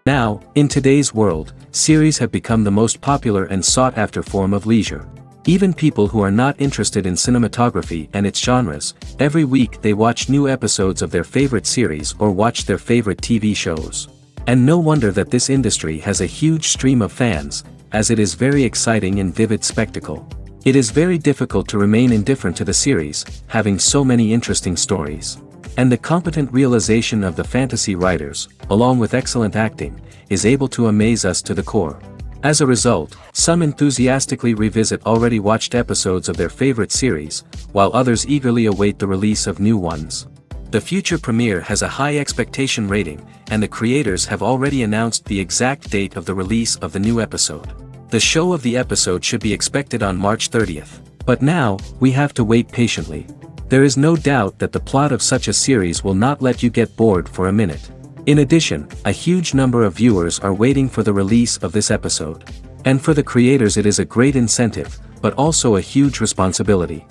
Now, in today's world, series have become the most popular and sought-after form of leisure. Even people who are not interested in cinematography and its genres, every week they watch new episodes of their favorite series or watch their favorite TV shows. And no wonder that this industry has a huge stream of fans, as it is very exciting and vivid spectacle. It is very difficult to remain indifferent to the series, having so many interesting stories. And the competent realization of the fantasy writers, along with excellent acting, is able to amaze us to the core. As a result, some enthusiastically revisit already watched episodes of their favorite series, while others eagerly await the release of new ones. The future premiere has a high expectation rating, and the creators have already announced the exact date of the release of the new episode. The show of the episode should be expected on March 30th. But now, we have to wait patiently. There is no doubt that the plot of such a series will not let you get bored for a minute. In addition, a huge number of viewers are waiting for the release of this episode. And for the creators it is a great incentive, but also a huge responsibility.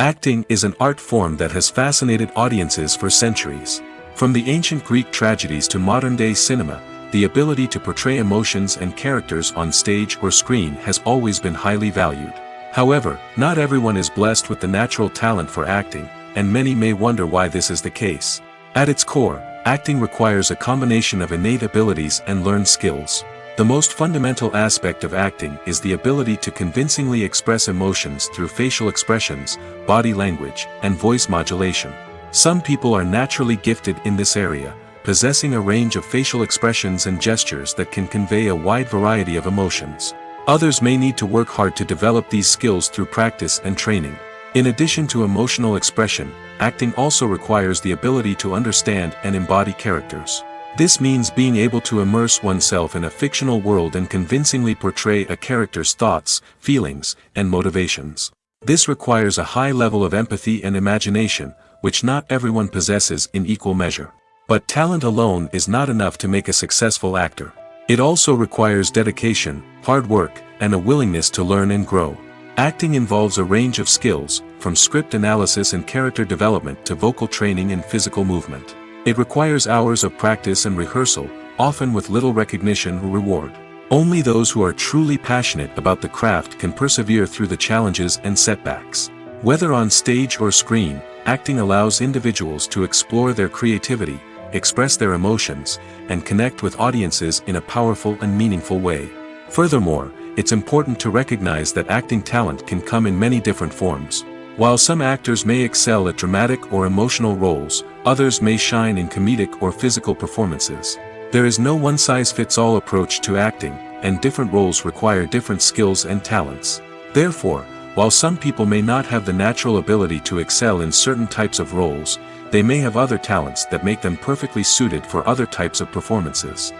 Acting is an art form that has fascinated audiences for centuries. From the ancient Greek tragedies to modern-day cinema, the ability to portray emotions and characters on stage or screen has always been highly valued. However, not everyone is blessed with the natural talent for acting, and many may wonder why this is the case. At its core, acting requires a combination of innate abilities and learned skills. The most fundamental aspect of acting is the ability to convincingly express emotions through facial expressions, body language, and voice modulation. Some people are naturally gifted in this area, possessing a range of facial expressions and gestures that can convey a wide variety of emotions. Others may need to work hard to develop these skills through practice and training. In addition to emotional expression, acting also requires the ability to understand and embody characters. This means being able to immerse oneself in a fictional world and convincingly portray a character's thoughts, feelings, and motivations. This requires a high level of empathy and imagination, which not everyone possesses in equal measure. But talent alone is not enough to make a successful actor. It also requires dedication, hard work, and a willingness to learn and grow. Acting involves a range of skills, from script analysis and character development to vocal training and physical movement. It requires hours of practice and rehearsal, often with little recognition or reward. Only those who are truly passionate about the craft can persevere through the challenges and setbacks. Whether on stage or screen, acting allows individuals to explore their creativity, express their emotions, and connect with audiences in a powerful and meaningful way. Furthermore, it's important to recognize that acting talent can come in many different forms. While some actors may excel at dramatic or emotional roles, others may shine in comedic or physical performances. There is no one-size-fits-all approach to acting, and different roles require different skills and talents. Therefore, while some people may not have the natural ability to excel in certain types of roles, they may have other talents that make them perfectly suited for other types of performances.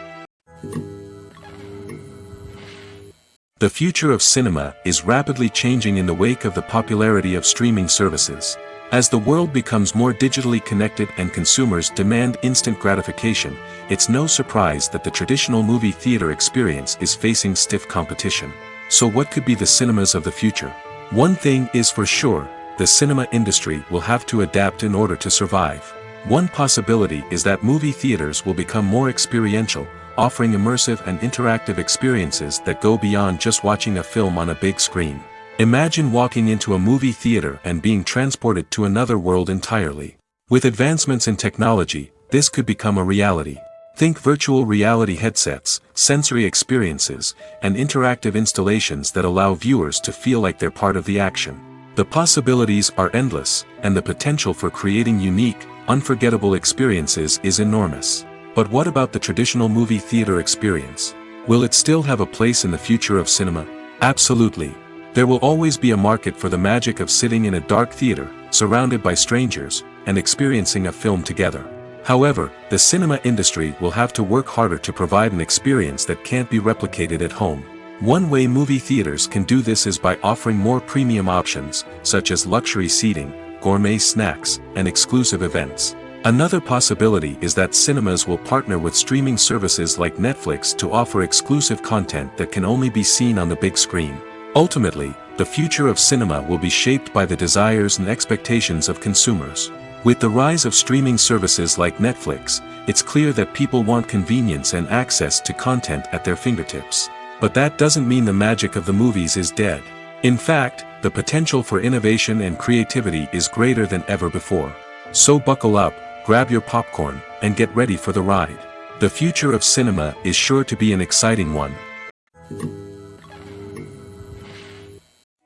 The future of cinema is rapidly changing in the wake of the popularity of streaming services. As the world becomes more digitally connected and consumers demand instant gratification, it's no surprise that the traditional movie theater experience is facing stiff competition. So what could be the cinemas of the future? One thing is for sure, the cinema industry will have to adapt in order to survive. One possibility is that movie theaters will become more experiential, offering immersive and interactive experiences that go beyond just watching a film on a big screen. Imagine walking into a movie theater and being transported to another world entirely. With advancements in technology, this could become a reality. Think virtual reality headsets, sensory experiences, and interactive installations that allow viewers to feel like they're part of the action. The possibilities are endless, and the potential for creating unique, unforgettable experiences is enormous. But what about the traditional movie theater experience? Will it still have a place in the future of cinema? Absolutely. There will always be a market for the magic of sitting in a dark theater, surrounded by strangers, and experiencing a film together. However, the cinema industry will have to work harder to provide an experience that can't be replicated at home. One way movie theaters can do this is by offering more premium options, such as luxury seating, gourmet snacks, and exclusive events. Another possibility is that cinemas will partner with streaming services like Netflix to offer exclusive content that can only be seen on the big screen. Ultimately, the future of cinema will be shaped by the desires and expectations of consumers. With the rise of streaming services like Netflix, it's clear that people want convenience and access to content at their fingertips. But that doesn't mean the magic of the movies is dead. In fact, the potential for innovation and creativity is greater than ever before. So buckle up, grab your popcorn, and get ready for the ride. The future of cinema is sure to be an exciting one.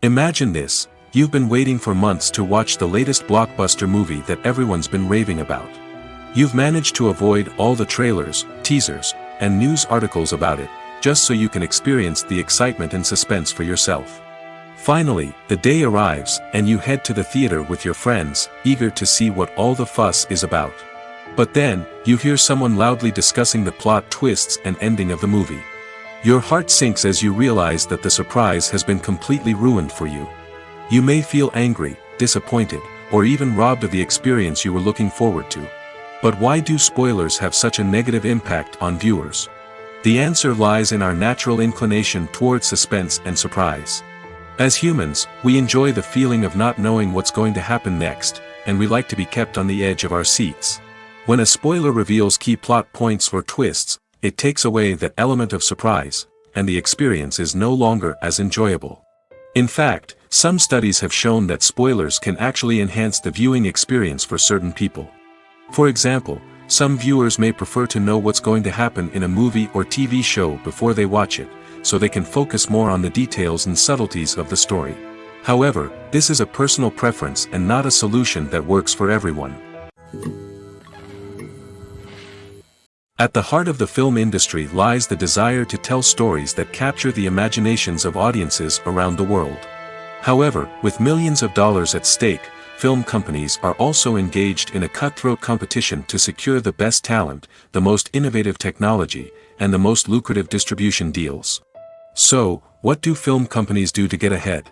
Imagine this: you've been waiting for months to watch the latest blockbuster movie that everyone's been raving about. You've managed to avoid all the trailers, teasers, and news articles about it, just so you can experience the excitement and suspense for yourself. Finally, the day arrives, and you head to the theater with your friends, eager to see what all the fuss is about. But then, you hear someone loudly discussing the plot twists and ending of the movie. Your heart sinks as you realize that the surprise has been completely ruined for you. You may feel angry, disappointed, or even robbed of the experience you were looking forward to. But why do spoilers have such a negative impact on viewers? The answer lies in our natural inclination toward suspense and surprise. As humans, we enjoy the feeling of not knowing what's going to happen next, and we like to be kept on the edge of our seats. When a spoiler reveals key plot points or twists, it takes away that element of surprise, and the experience is no longer as enjoyable. In fact, some studies have shown that spoilers can actually enhance the viewing experience for certain people. For example, some viewers may prefer to know what's going to happen in a movie or TV show before they watch it, so they can focus more on the details and subtleties of the story. However, this is a personal preference and not a solution that works for everyone. At the heart of the film industry lies the desire to tell stories that capture the imaginations of audiences around the world. However, with millions of dollars at stake, film companies are also engaged in a cutthroat competition to secure the best talent, the most innovative technology, and the most lucrative distribution deals. So, what do film companies do to get ahead?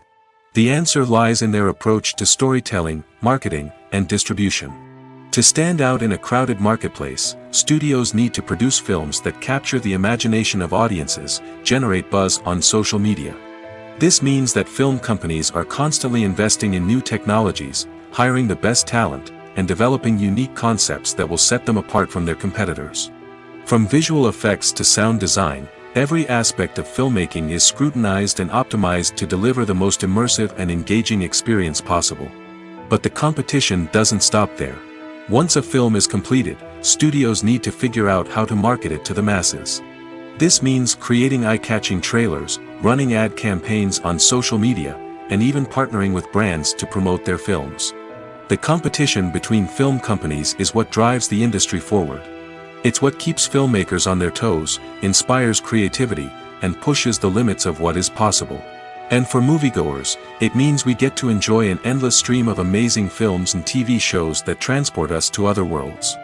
The answer lies in their approach to storytelling, marketing, and distribution. To stand out in a crowded marketplace, studios need to produce films that capture the imagination of audiences, generate buzz on social media. This means that film companies are constantly investing in new technologies, hiring the best talent, and developing unique concepts that will set them apart from their competitors. From visual effects to sound design, every aspect of filmmaking is scrutinized and optimized to deliver the most immersive and engaging experience possible. But the competition doesn't stop there. Once a film is completed, studios need to figure out how to market it to the masses. This means creating eye-catching trailers, running ad campaigns on social media, and even partnering with brands to promote their films. The competition between film companies is what drives the industry forward. It's what keeps filmmakers on their toes, inspires creativity, and pushes the limits of what is possible. And for moviegoers, it means we get to enjoy an endless stream of amazing films and TV shows that transport us to other worlds.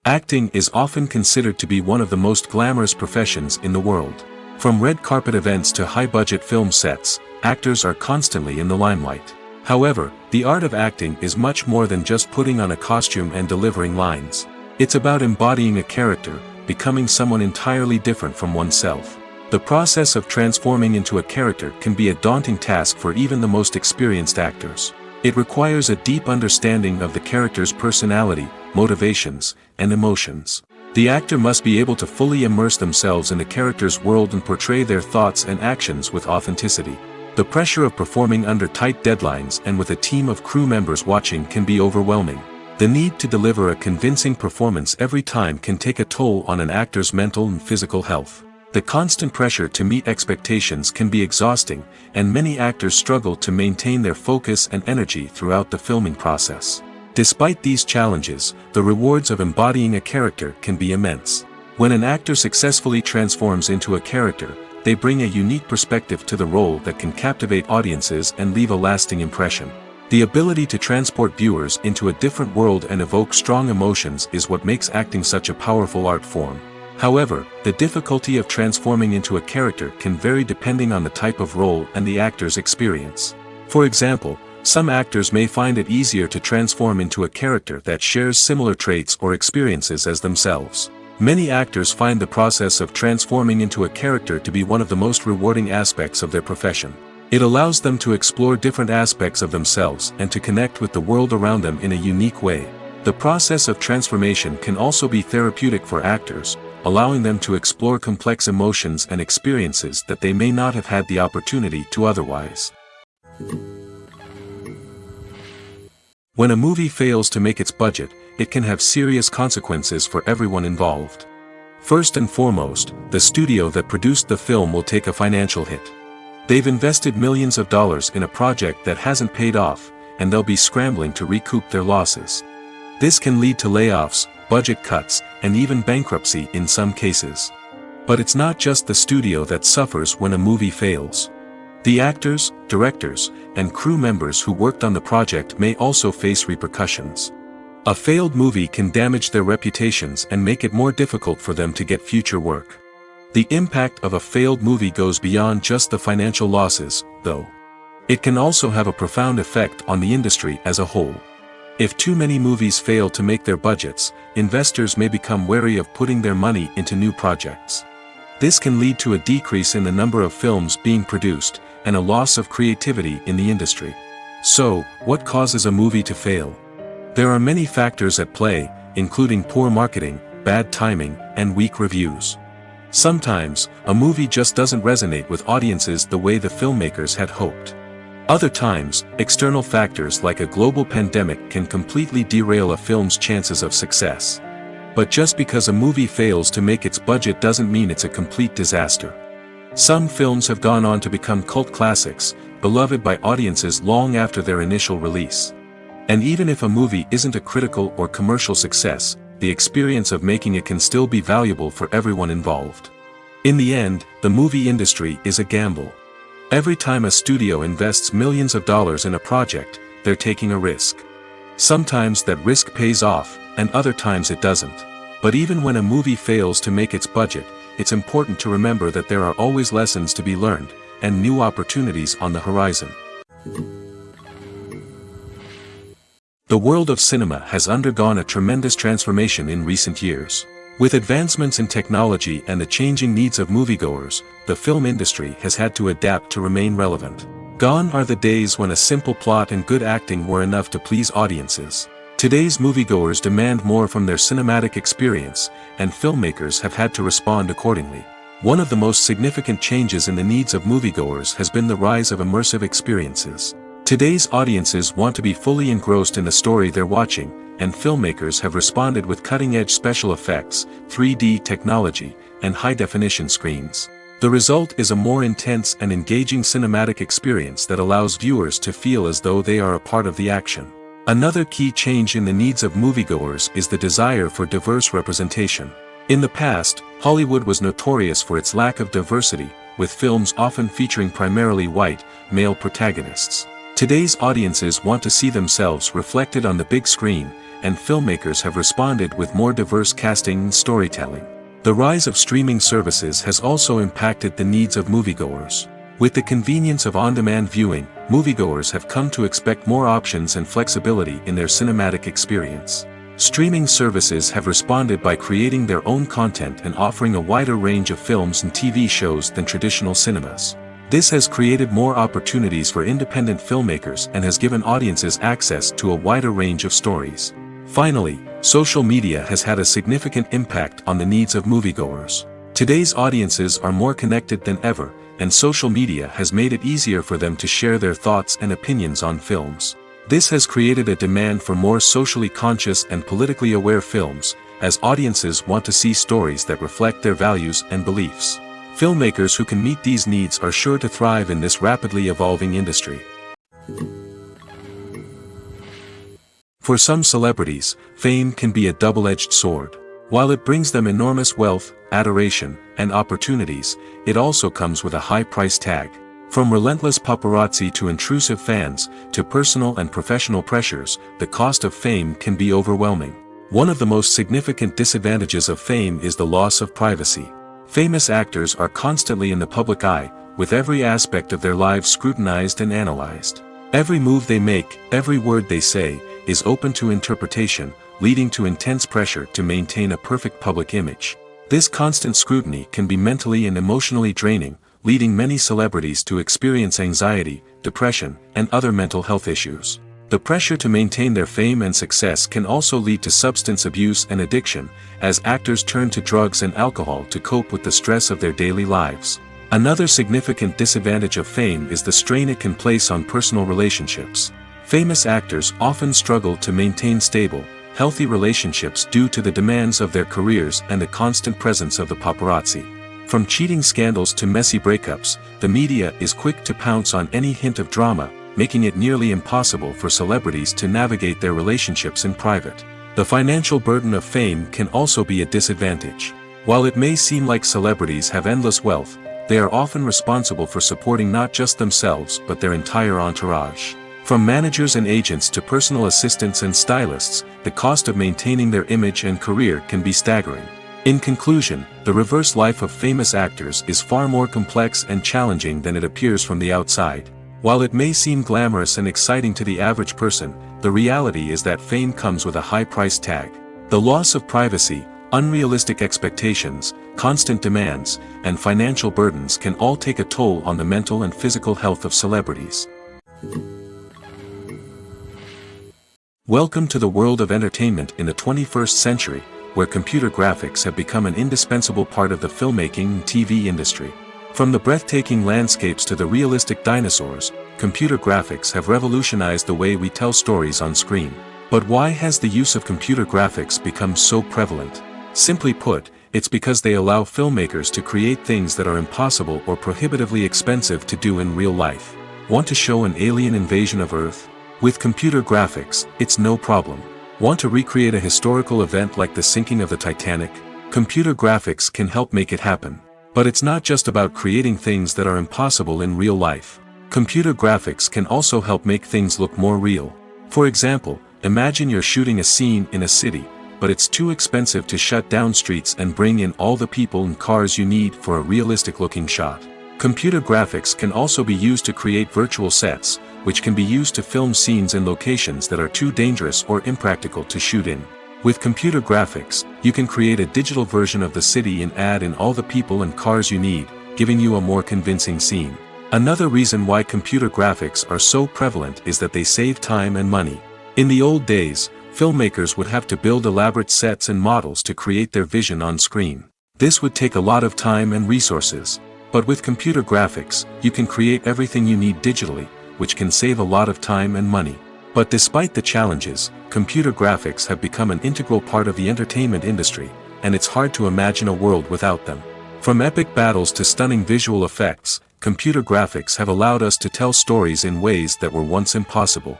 Acting is often considered to be one of the most glamorous professions in the world. From red carpet events to high-budget film sets, actors are constantly in the limelight. However, the art of acting is much more than just putting on a costume and delivering lines. It's about embodying a character, becoming someone entirely different from oneself. The process of transforming into a character can be a daunting task for even the most experienced actors. It requires a deep understanding of the character's personality, motivations, and emotions. The actor must be able to fully immerse themselves in the character's world and portray their thoughts and actions with authenticity. The pressure of performing under tight deadlines and with a team of crew members watching can be overwhelming. The need to deliver a convincing performance every time can take a toll on an actor's mental and physical health. The constant pressure to meet expectations can be exhausting, and many actors struggle to maintain their focus and energy throughout the filming process. Despite these challenges, the rewards of embodying a character can be immense. When an actor successfully transforms into a character, they bring a unique perspective to the role that can captivate audiences and leave a lasting impression. The ability to transport viewers into a different world and evoke strong emotions is what makes acting such a powerful art form. However, the difficulty of transforming into a character can vary depending on the type of role and the actor's experience. For example, some actors may find it easier to transform into a character that shares similar traits or experiences as themselves. Many actors find the process of transforming into a character to be one of the most rewarding aspects of their profession. It allows them to explore different aspects of themselves and to connect with the world around them in a unique way. The process of transformation can also be therapeutic for actors, allowing them to explore complex emotions and experiences that they may not have had the opportunity to otherwise. When a movie fails to make its budget, it can have serious consequences for everyone involved. First and foremost, the studio that produced the film will take a financial hit. They've invested millions of dollars in a project that hasn't paid off, and they'll be scrambling to recoup their losses. This can lead to layoffs, budget cuts, and even bankruptcy in some cases. But it's not just the studio that suffers when a movie fails. The actors, directors, and crew members who worked on the project may also face repercussions. A failed movie can damage their reputations and make it more difficult for them to get future work. The impact of a failed movie goes beyond just the financial losses, though. It can also have a profound effect on the industry as a whole. If too many movies fail to make their budgets, investors may become wary of putting their money into new projects. This can lead to a decrease in the number of films being produced, and a loss of creativity in the industry. So, what causes a movie to fail? There are many factors at play, including poor marketing, bad timing, and weak reviews. Sometimes, a movie just doesn't resonate with audiences the way the filmmakers had hoped. Other times, external factors like a global pandemic can completely derail a film's chances of success. But just because a movie fails to make its budget doesn't mean it's a complete disaster. Some films have gone on to become cult classics, beloved by audiences long after their initial release. And even if a movie isn't a critical or commercial success, the experience of making it can still be valuable for everyone involved. In the end, the movie industry is a gamble. Every time a studio invests millions of dollars in a project, they're taking a risk. Sometimes that risk pays off, and other times it doesn't. But even when a movie fails to make its budget, it's important to remember that there are always lessons to be learned, and new opportunities on the horizon. The world of cinema has undergone a tremendous transformation in recent years. With advancements in technology and the changing needs of moviegoers, the film industry has had to adapt to remain relevant. Gone are the days when a simple plot and good acting were enough to please audiences. Today's moviegoers demand more from their cinematic experience, and filmmakers have had to respond accordingly. One of the most significant changes in the needs of moviegoers has been the rise of immersive experiences. Today's audiences want to be fully engrossed in the story they're watching, and filmmakers have responded with cutting-edge special effects, 3D technology, and high-definition screens. The result is a more intense and engaging cinematic experience that allows viewers to feel as though they are a part of the action. Another key change in the needs of moviegoers is the desire for diverse representation. In the past, Hollywood was notorious for its lack of diversity, with films often featuring primarily white, male protagonists. Today's audiences want to see themselves reflected on the big screen, and filmmakers have responded with more diverse casting and storytelling. The rise of streaming services has also impacted the needs of moviegoers. With the convenience of on-demand viewing, moviegoers have come to expect more options and flexibility in their cinematic experience. Streaming services have responded by creating their own content and offering a wider range of films and TV shows than traditional cinemas. This has created more opportunities for independent filmmakers and has given audiences access to a wider range of stories. Finally, social media has had a significant impact on the needs of moviegoers. Today's audiences are more connected than ever, and social media has made it easier for them to share their thoughts and opinions on films. This has created a demand for more socially conscious and politically aware films, as audiences want to see stories that reflect their values and beliefs. Filmmakers who can meet these needs are sure to thrive in this rapidly evolving industry. For some celebrities, fame can be a double-edged sword. While it brings them enormous wealth, adoration, and opportunities, it also comes with a high price tag. From relentless paparazzi to intrusive fans, to personal and professional pressures, the cost of fame can be overwhelming. One of the most significant disadvantages of fame is the loss of privacy. Famous actors are constantly in the public eye, with every aspect of their lives scrutinized and analyzed. Every move they make, every word they say, is open to interpretation, leading to intense pressure to maintain a perfect public image. This constant scrutiny can be mentally and emotionally draining, leading many celebrities to experience anxiety, depression, and other mental health issues. The pressure to maintain their fame and success can also lead to substance abuse and addiction, as actors turn to drugs and alcohol to cope with the stress of their daily lives. Another significant disadvantage of fame is the strain it can place on personal relationships. Famous actors often struggle to maintain stable, healthy relationships due to the demands of their careers and the constant presence of the paparazzi. From cheating scandals to messy breakups, the media is quick to pounce on any hint of drama, making it nearly impossible for celebrities to navigate their relationships in private. The financial burden of fame can also be a disadvantage. While it may seem like celebrities have endless wealth, they are often responsible for supporting not just themselves but their entire entourage. From managers and agents to personal assistants and stylists, the cost of maintaining their image and career can be staggering. In conclusion, the reverse life of famous actors is far more complex and challenging than it appears from the outside. While it may seem glamorous and exciting to the average person, the reality is that fame comes with a high price tag. The loss of privacy, unrealistic expectations, constant demands, and financial burdens can all take a toll on the mental and physical health of celebrities. Welcome to the world of entertainment in the 21st century, where computer graphics have become an indispensable part of the filmmaking and TV industry. From the breathtaking landscapes to the realistic dinosaurs, computer graphics have revolutionized the way we tell stories on screen. But why has the use of computer graphics become so prevalent? Simply put, it's because they allow filmmakers to create things that are impossible or prohibitively expensive to do in real life. Want to show an alien invasion of Earth? With computer graphics, it's no problem. Want to recreate a historical event like the sinking of the Titanic? Computer graphics can help make it happen. But it's not just about creating things that are impossible in real life. Computer graphics can also help make things look more real. For example, imagine you're shooting a scene in a city, but it's too expensive to shut down streets and bring in all the people and cars you need for a realistic-looking shot. Computer graphics can also be used to create virtual sets, which can be used to film scenes in locations that are too dangerous or impractical to shoot in. With computer graphics, you can create a digital version of the city and add in all the people and cars you need, giving you a more convincing scene. Another reason why computer graphics are so prevalent is that they save time and money. In the old days, filmmakers would have to build elaborate sets and models to create their vision on screen. This would take a lot of time and resources. But with computer graphics, you can create everything you need digitally, which can save a lot of time and money. But despite the challenges, computer graphics have become an integral part of the entertainment industry, and it's hard to imagine a world without them. From epic battles to stunning visual effects, computer graphics have allowed us to tell stories in ways that were once impossible.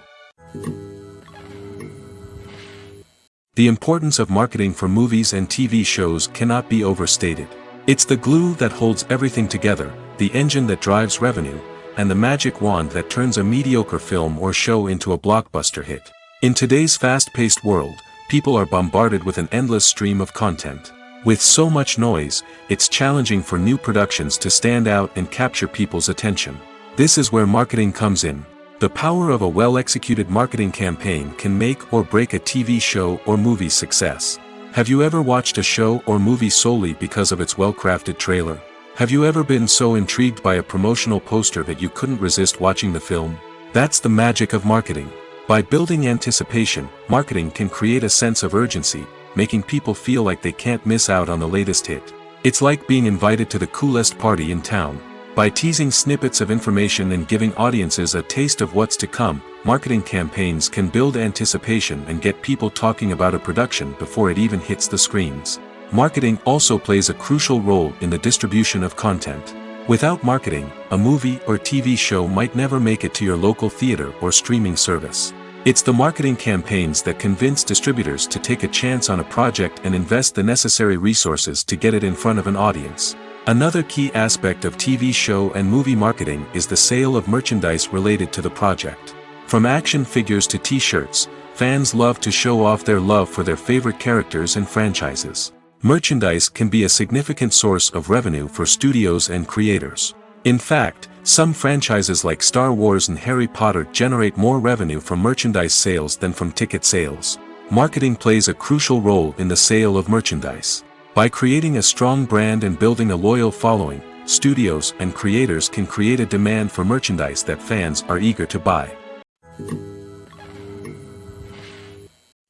The importance of marketing for movies and TV shows cannot be overstated. It's the glue that holds everything together, the engine that drives revenue, and the magic wand that turns a mediocre film or show into a blockbuster hit. In today's fast-paced world, people are bombarded with an endless stream of content. With so much noise, it's challenging for new productions to stand out and capture people's attention. This is where marketing comes in. The power of a well-executed marketing campaign can make or break a TV show or movie's success. Have you ever watched a show or movie solely because of its well-crafted trailer? Have you ever been so intrigued by a promotional poster that you couldn't resist watching the film? That's the magic of marketing. By building anticipation, marketing can create a sense of urgency, making people feel like they can't miss out on the latest hit. It's like being invited to the coolest party in town. By teasing snippets of information and giving audiences a taste of what's to come, marketing campaigns can build anticipation and get people talking about a production before it even hits the screens. Marketing also plays a crucial role in the distribution of content. Without marketing, a movie or TV show might never make it to your local theater or streaming service. It's the marketing campaigns that convince distributors to take a chance on a project and invest the necessary resources to get it in front of an audience. Another key aspect of TV show and movie marketing is the sale of merchandise related to the project. From action figures to t-shirts, fans love to show off their love for their favorite characters and franchises. Merchandise can be a significant source of revenue for studios and creators. In fact, some franchises like Star Wars and Harry Potter generate more revenue from merchandise sales than from ticket sales. Marketing plays a crucial role in the sale of merchandise. By creating a strong brand and building a loyal following, studios and creators can create a demand for merchandise that fans are eager to buy.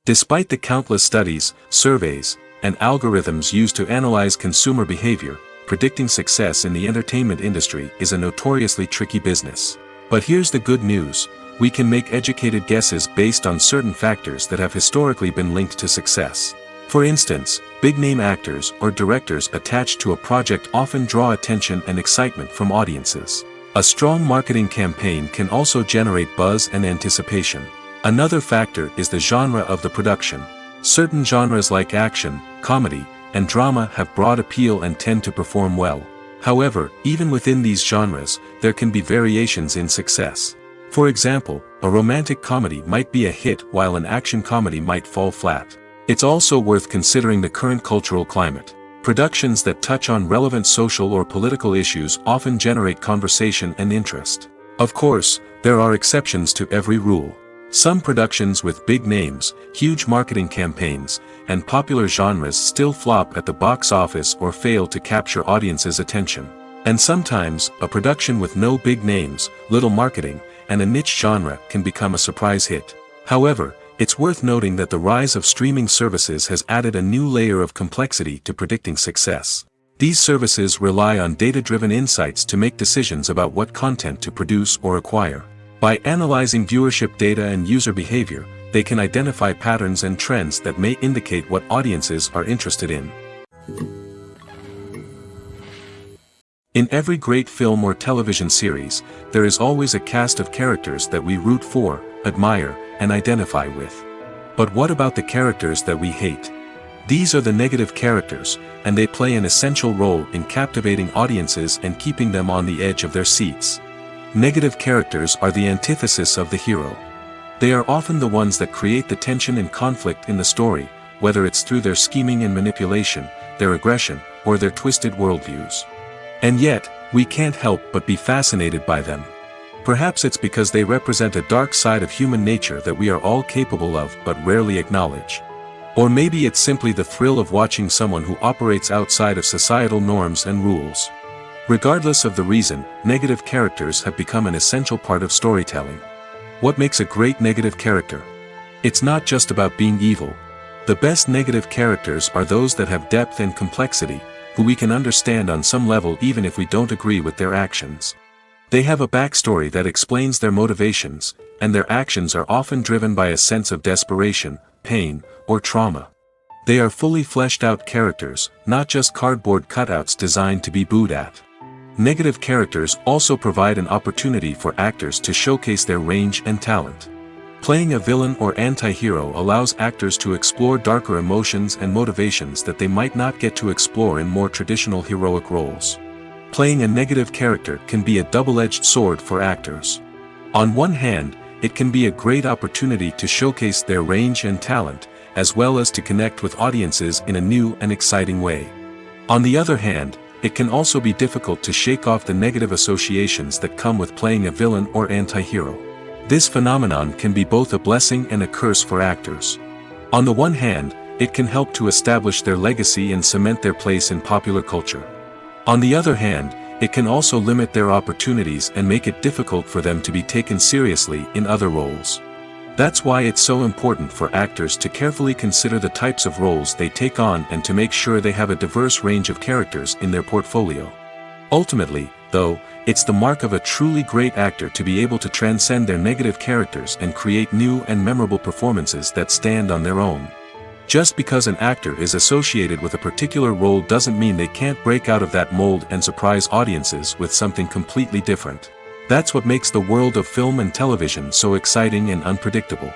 Despite the countless studies, surveys, and algorithms used to analyze consumer behavior, predicting success in the entertainment industry is a notoriously tricky business. But here's the good news: we can make educated guesses based on certain factors that have historically been linked to success. For instance, big-name actors or directors attached to a project often draw attention and excitement from audiences. A strong marketing campaign can also generate buzz and anticipation. Another factor is the genre of the production. Certain genres like action, comedy, and drama have broad appeal and tend to perform well. However, even within these genres, there can be variations in success. For example, a romantic comedy might be a hit while an action comedy might fall flat. It's also worth considering the current cultural climate. Productions that touch on relevant social or political issues often generate conversation and interest. Of course, there are exceptions to every rule. Some productions with big names, huge marketing campaigns, and popular genres still flop at the box office or fail to capture audiences' attention. And sometimes, a production with no big names, little marketing, and a niche genre can become a surprise hit. However, it's worth noting that the rise of streaming services has added a new layer of complexity to predicting success. These services rely on data-driven insights to make decisions about what content to produce or acquire. By analyzing viewership data and user behavior, they can identify patterns and trends that may indicate what audiences are interested in. In every great film or television series, there is always a cast of characters that we root for, admire, and identify with. But what about the characters that we hate? These are the negative characters, and they play an essential role in captivating audiences and keeping them on the edge of their seats. Negative characters are the antithesis of the hero. They are often the ones that create the tension and conflict in the story, whether it's through their scheming and manipulation, their aggression, or their twisted worldviews. And yet, we can't help but be fascinated by them. Perhaps it's because they represent a dark side of human nature that we are all capable of but rarely acknowledge. Or maybe it's simply the thrill of watching someone who operates outside of societal norms and rules. Regardless of the reason, negative characters have become an essential part of storytelling. What makes a great negative character? It's not just about being evil. The best negative characters are those that have depth and complexity, who we can understand on some level even if we don't agree with their actions. They have a backstory that explains their motivations, and their actions are often driven by a sense of desperation, pain, or trauma. They are fully fleshed out characters, not just cardboard cutouts designed to be booed at. Negative characters also provide an opportunity for actors to showcase their range and talent. Playing a villain or anti-hero allows actors to explore darker emotions and motivations that they might not get to explore in more traditional heroic roles. Playing a negative character can be a double-edged sword for actors. On one hand, it can be a great opportunity to showcase their range and talent, as well as to connect with audiences in a new and exciting way. On the other hand, it can also be difficult to shake off the negative associations that come with playing a villain or anti-hero. This phenomenon can be both a blessing and a curse for actors. On the one hand, it can help to establish their legacy and cement their place in popular culture. On the other hand, it can also limit their opportunities and make it difficult for them to be taken seriously in other roles. That's why it's so important for actors to carefully consider the types of roles they take on and to make sure they have a diverse range of characters in their portfolio. Ultimately, though, it's the mark of a truly great actor to be able to transcend their negative characters and create new and memorable performances that stand on their own. Just because an actor is associated with a particular role doesn't mean they can't break out of that mold and surprise audiences with something completely different. That's what makes the world of film and television so exciting and unpredictable.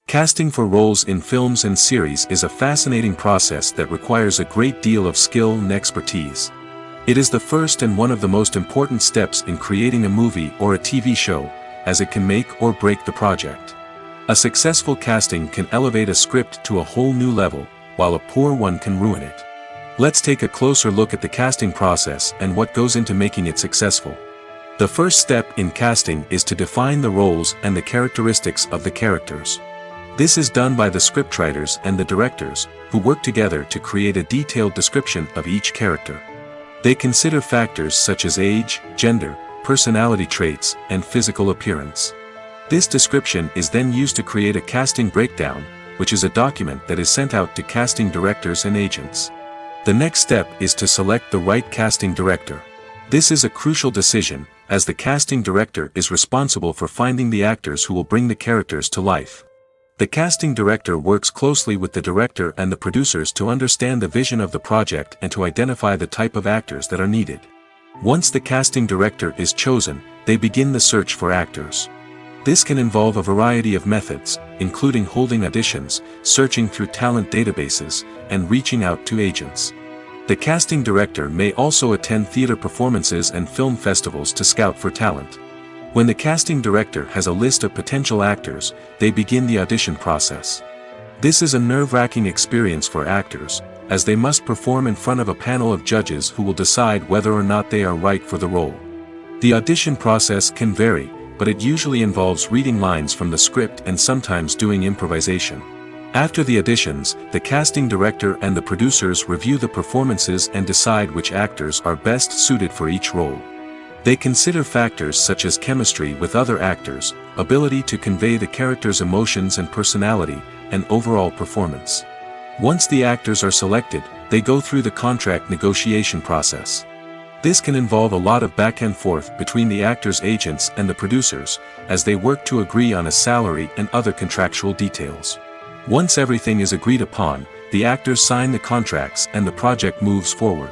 Casting for roles in films and series is a fascinating process that requires a great deal of skill and expertise. It is the first and one of the most important steps in creating a movie or a TV show, as it can make or break the project. A successful casting can elevate a script to a whole new level, while a poor one can ruin it. Let's take a closer look at the casting process and what goes into making it successful. The first step in casting is to define the roles and the characteristics of the characters. This is done by the scriptwriters and the directors, who work together to create a detailed description of each character. They consider factors such as age, gender, personality traits, and physical appearance. This description is then used to create a casting breakdown, which is a document that is sent out to casting directors and agents. The next step is to select the right casting director. This is a crucial decision, as the casting director is responsible for finding the actors who will bring the characters to life. The casting director works closely with the director and the producers to understand the vision of the project and to identify the type of actors that are needed. Once the casting director is chosen, they begin the search for actors. This can involve a variety of methods, including holding auditions, searching through talent databases, and reaching out to agents. The casting director may also attend theater performances and film festivals to scout for talent. When the casting director has a list of potential actors, they begin the audition process. This is a nerve-wracking experience for actors, as they must perform in front of a panel of judges who will decide whether or not they are right for the role. The audition process can vary, but it usually involves reading lines from the script and sometimes doing improvisation. After the auditions, the casting director and the producers review the performances and decide which actors are best suited for each role. They consider factors such as chemistry with other actors, ability to convey the character's emotions and personality, and overall performance. Once the actors are selected, they go through the contract negotiation process. This can involve a lot of back and forth between the actors' agents and the producers, as they work to agree on a salary and other contractual details. Once everything is agreed upon, the actors sign the contracts and the project moves forward.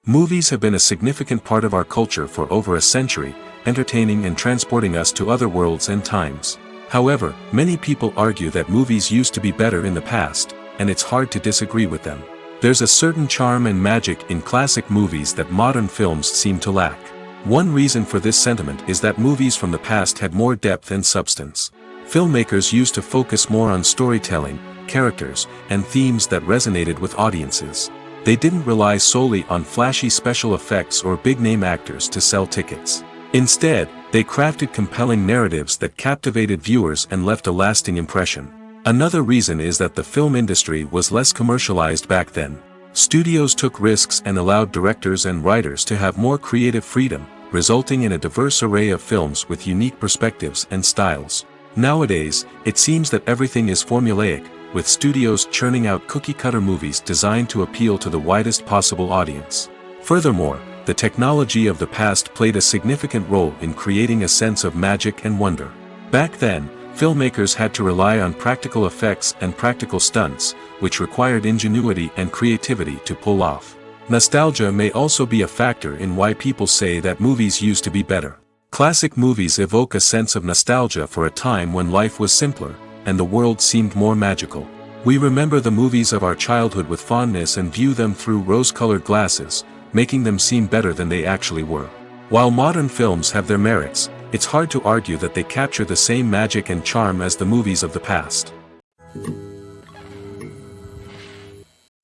Movies have been a significant part of our culture for over a century, entertaining and transporting us to other worlds and times. However, many people argue that movies used to be better in the past, and it's hard to disagree with them. There's a certain charm and magic in classic movies that modern films seem to lack. One reason for this sentiment is that movies from the past had more depth and substance. Filmmakers used to focus more on storytelling, characters, and themes that resonated with audiences. They didn't rely solely on flashy special effects or big-name actors to sell tickets. Instead, they crafted compelling narratives that captivated viewers and left a lasting impression. Another reason is that the film industry was less commercialized back then. Studios took risks and allowed directors and writers to have more creative freedom, resulting in a diverse array of films with unique perspectives and styles. Nowadays, it seems that everything is formulaic, with studios churning out cookie-cutter movies designed to appeal to the widest possible audience. Furthermore, the technology of the past played a significant role in creating a sense of magic and wonder. Back then, filmmakers had to rely on practical effects and practical stunts, which required ingenuity and creativity to pull off. Nostalgia may also be a factor in why people say that movies used to be better. Classic movies evoke a sense of nostalgia for a time when life was simpler, and the world seemed more magical. We remember the movies of our childhood with fondness and view them through rose-colored glasses, making them seem better than they actually were. While modern films have their merits, it's hard to argue that they capture the same magic and charm as the movies of the past.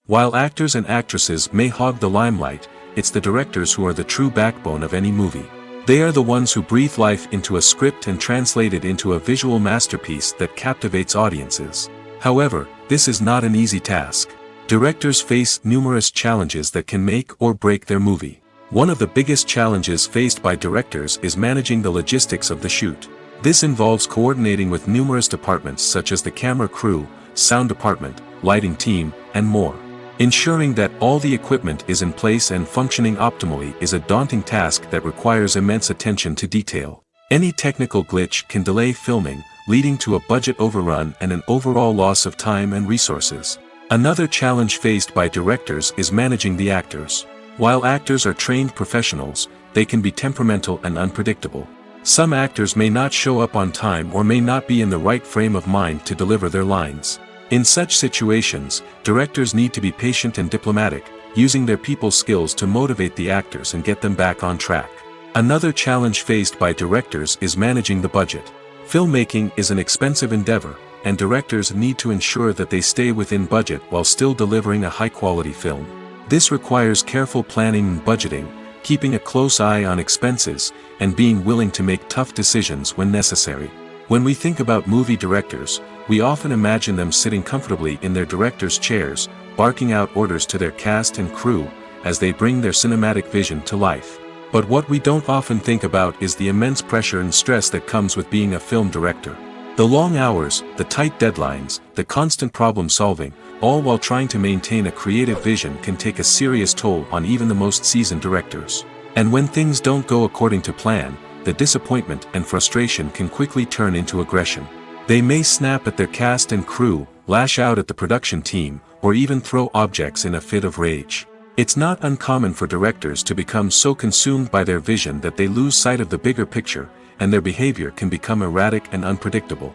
While actors and actresses may hog the limelight, it's the directors who are the true backbone of any movie. They are the ones who breathe life into a script and translate it into a visual masterpiece that captivates audiences. However, this is not an easy task. Directors face numerous challenges that can make or break their movie. One of the biggest challenges faced by directors is managing the logistics of the shoot. This involves coordinating with numerous departments such as the camera crew, sound department, lighting team, and more. Ensuring that all the equipment is in place and functioning optimally is a daunting task that requires immense attention to detail. Any technical glitch can delay filming, leading to a budget overrun and an overall loss of time and resources. Another challenge faced by directors is managing the actors. While actors are trained professionals, they can be temperamental and unpredictable. Some actors may not show up on time or may not be in the right frame of mind to deliver their lines. In such situations, directors need to be patient and diplomatic, using their people skills to motivate the actors and get them back on track. Another challenge faced by directors is managing the budget. Filmmaking is an expensive endeavor, and directors need to ensure that they stay within budget while still delivering a high-quality film. This requires careful planning and budgeting, keeping a close eye on expenses, and being willing to make tough decisions when necessary. When we think about movie directors, we often imagine them sitting comfortably in their director's chairs, barking out orders to their cast and crew, as they bring their cinematic vision to life. But what we don't often think about is the immense pressure and stress that comes with being a film director. The long hours, the tight deadlines, the constant problem solving, all while trying to maintain a creative vision can take a serious toll on even the most seasoned directors. And when things don't go according to plan, the disappointment and frustration can quickly turn into aggression. They may snap at their cast and crew, lash out at the production team, or even throw objects in a fit of rage. It's not uncommon for directors to become so consumed by their vision that they lose sight of the bigger picture, and their behavior can become erratic and unpredictable.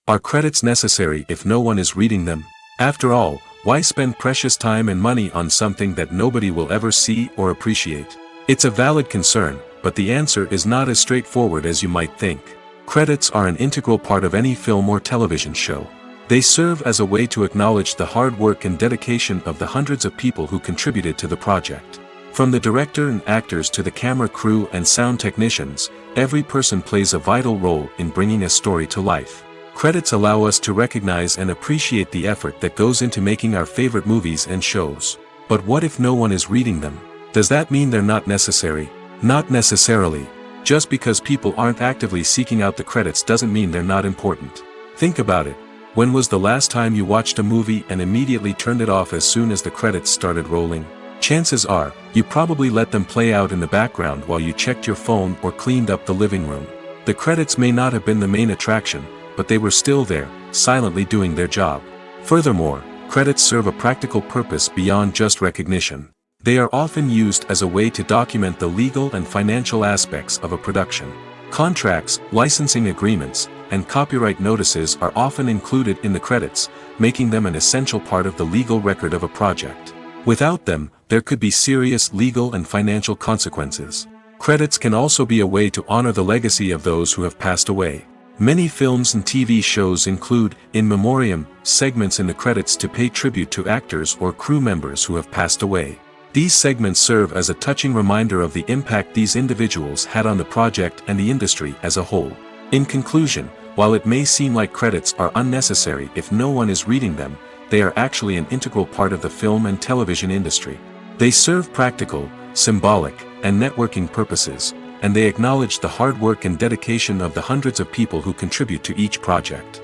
Are credits necessary if no one is reading them? After all, why spend precious time and money on something that nobody will ever see or appreciate? It's a valid concern, but the answer is not as straightforward as you might think. Credits are an integral part of any film or television show. They serve as a way to acknowledge the hard work and dedication of the hundreds of people who contributed to the project. From the director and actors to the camera crew and sound technicians, every person plays a vital role in bringing a story to life. Credits allow us to recognize and appreciate the effort that goes into making our favorite movies and shows. But what if no one is reading them? Does that mean they're not necessary? Not necessarily. Just because people aren't actively seeking out the credits doesn't mean they're not important. Think about it. When was the last time you watched a movie and immediately turned it off as soon as the credits started rolling? Chances are, you probably let them play out in the background while you checked your phone or cleaned up the living room. The credits may not have been the main attraction, but they were still there, silently doing their job. Furthermore, credits serve a practical purpose beyond just recognition. They are often used as a way to document the legal and financial aspects of a production. Contracts, licensing agreements, and copyright notices are often included in the credits, making them an essential part of the legal record of a project. Without them, there could be serious legal and financial consequences. Credits can also be a way to honor the legacy of those who have passed away. Many films and TV shows include, in memoriam, segments in the credits to pay tribute to actors or crew members who have passed away. These segments serve as a touching reminder of the impact these individuals had on the project and the industry as a whole. In conclusion, while it may seem like credits are unnecessary if no one is reading them, they are actually an integral part of the film and television industry. They serve practical, symbolic, and networking purposes, and they acknowledge the hard work and dedication of the hundreds of people who contribute to each project.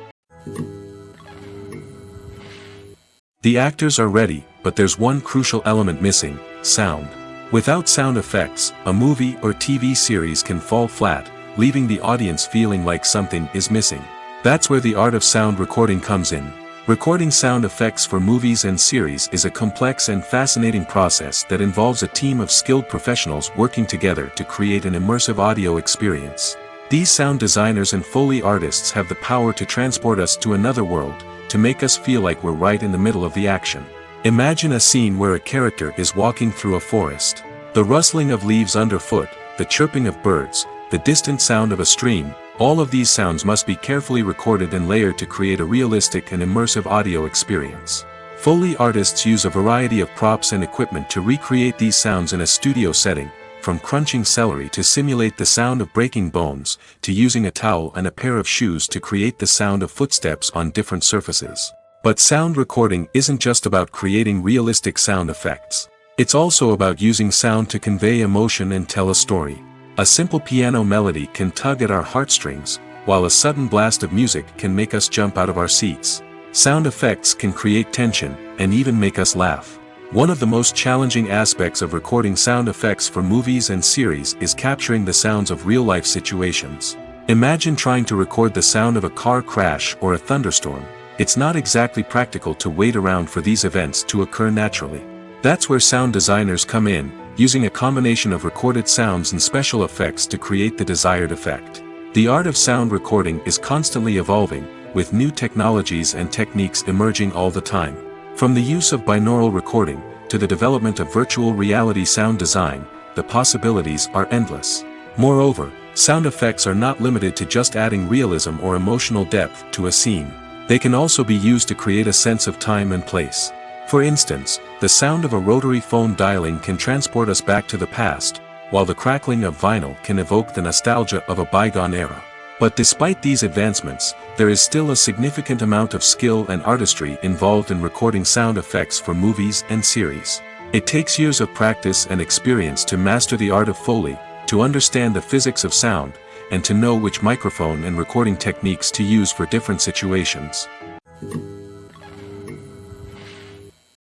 The actors are ready, but there's one crucial element missing: sound. Without sound effects, a movie or TV series can fall flat, leaving the audience feeling like something is missing. That's where the art of sound recording comes in. Recording sound effects for movies and series is a complex and fascinating process that involves a team of skilled professionals working together to create an immersive audio experience. These sound designers and Foley artists have the power to transport us to another world, to make us feel like we're right in the middle of the action. Imagine a scene where a character is walking through a forest. The rustling of leaves underfoot, the chirping of birds, the distant sound of a stream, all of these sounds must be carefully recorded and layered to create a realistic and immersive audio experience. Foley artists use a variety of props and equipment to recreate these sounds in a studio setting, from crunching celery to simulate the sound of breaking bones, to using a towel and a pair of shoes to create the sound of footsteps on different surfaces. But sound recording isn't just about creating realistic sound effects. It's also about using sound to convey emotion and tell a story. A simple piano melody can tug at our heartstrings, while a sudden blast of music can make us jump out of our seats. Sound effects can create tension, and even make us laugh. One of the most challenging aspects of recording sound effects for movies and series is capturing the sounds of real-life situations. Imagine trying to record the sound of a car crash or a thunderstorm. It's not exactly practical to wait around for these events to occur naturally. That's where sound designers come in, using a combination of recorded sounds and special effects to create the desired effect. The art of sound recording is constantly evolving, with new technologies and techniques emerging all the time. From the use of binaural recording, to the development of virtual reality sound design, the possibilities are endless. Moreover, sound effects are not limited to just adding realism or emotional depth to a scene. They can also be used to create a sense of time and place. For instance, the sound of a rotary phone dialing can transport us back to the past, while the crackling of vinyl can evoke the nostalgia of a bygone era. But despite these advancements, there is still a significant amount of skill and artistry involved in recording sound effects for movies and series. It takes years of practice and experience to master the art of Foley, to understand the physics of sound, and to know which microphone and recording techniques to use for different situations.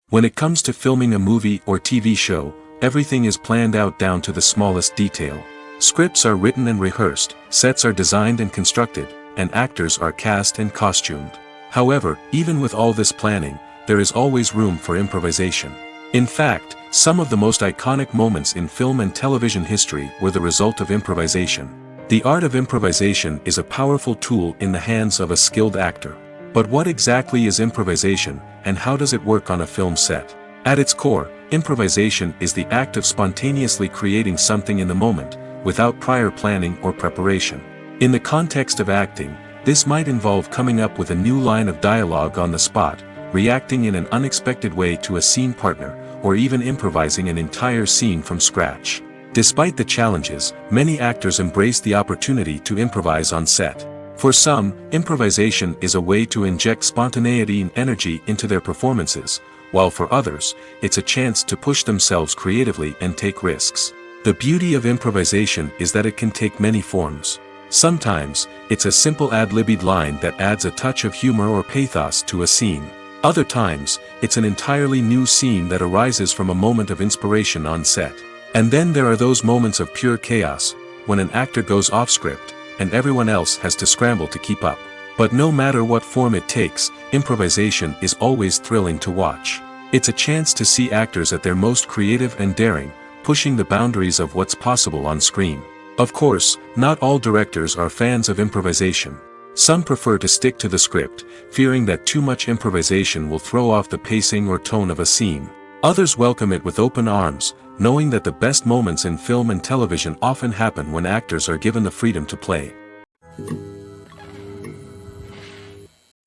When it comes to filming a movie or TV show, everything is planned out down to the smallest detail. Scripts are written and rehearsed, sets are designed and constructed, and actors are cast and costumed. However, even with all this planning, there is always room for improvisation. In fact, some of the most iconic moments in film and television history were the result of improvisation. The art of improvisation is a powerful tool in the hands of a skilled actor. But what exactly is improvisation, and how does it work on a film set? At its core, improvisation is the act of spontaneously creating something in the moment, without prior planning or preparation. In the context of acting, this might involve coming up with a new line of dialogue on the spot, reacting in an unexpected way to a scene partner, or even improvising an entire scene from scratch. Despite the challenges, many actors embrace the opportunity to improvise on set. For some, improvisation is a way to inject spontaneity and energy into their performances, while for others, it's a chance to push themselves creatively and take risks. The beauty of improvisation is that it can take many forms. Sometimes, it's a simple ad-libbed line that adds a touch of humor or pathos to a scene. Other times, it's an entirely new scene that arises from a moment of inspiration on set. And then there are those moments of pure chaos, when an actor goes off script, and everyone else has to scramble to keep up. But no matter what form it takes, improvisation is always thrilling to watch. It's a chance to see actors at their most creative and daring, pushing the boundaries of what's possible on screen. Of course, not all directors are fans of improvisation. Some prefer to stick to the script, fearing that too much improvisation will throw off the pacing or tone of a scene. Others welcome it with open arms, knowing that the best moments in film and television often happen when actors are given the freedom to play.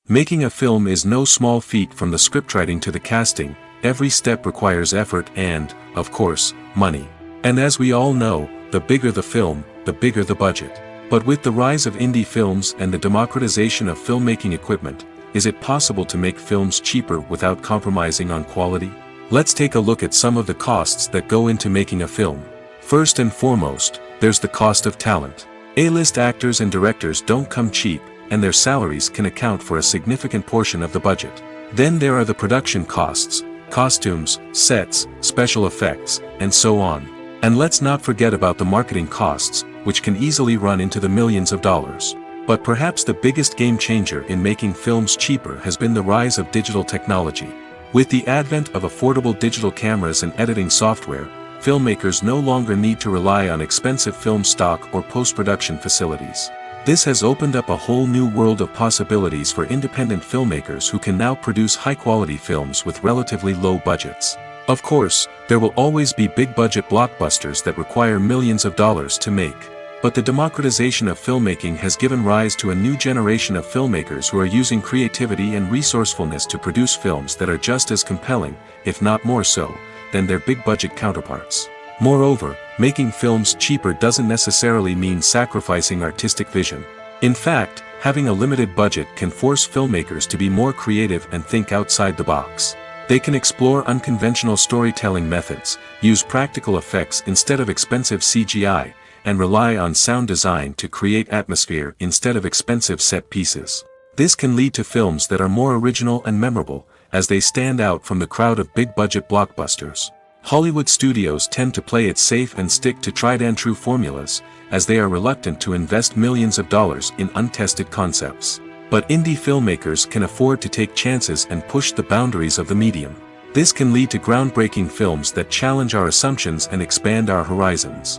Making a film is no small feat. From the scriptwriting to the casting, every step requires effort and, of course, money. And as we all know, the bigger the film, the bigger the budget. But with the rise of indie films and the democratization of filmmaking equipment, is it possible to make films cheaper without compromising on quality? Let's take a look at some of the costs that go into making a film. First and foremost, there's the cost of talent. A-list actors and directors don't come cheap, and their salaries can account for a significant portion of the budget. Then there are the production costs, costumes, sets, special effects, and so on. And let's not forget about the marketing costs, which can easily run into the millions of dollars. But perhaps the biggest game changer in making films cheaper has been the rise of digital technology. With the advent of affordable digital cameras and editing software, filmmakers no longer need to rely on expensive film stock or post-production facilities. This has opened up a whole new world of possibilities for independent filmmakers who can now produce high-quality films with relatively low budgets. Of course, there will always be big-budget blockbusters that require millions of dollars to make. But the democratization of filmmaking has given rise to a new generation of filmmakers who are using creativity and resourcefulness to produce films that are just as compelling, if not more so, than their big-budget counterparts. Moreover, making films cheaper doesn't necessarily mean sacrificing artistic vision. In fact, having a limited budget can force filmmakers to be more creative and think outside the box. They can explore unconventional storytelling methods, use practical effects instead of expensive CGI, and rely on sound design to create atmosphere instead of expensive set pieces. This can lead to films that are more original and memorable, as they stand out from the crowd of big-budget blockbusters. Hollywood studios tend to play it safe and stick to tried-and-true formulas, as they are reluctant to invest millions of dollars in untested concepts. But indie filmmakers can afford to take chances and push the boundaries of the medium. This can lead to groundbreaking films that challenge our assumptions and expand our horizons.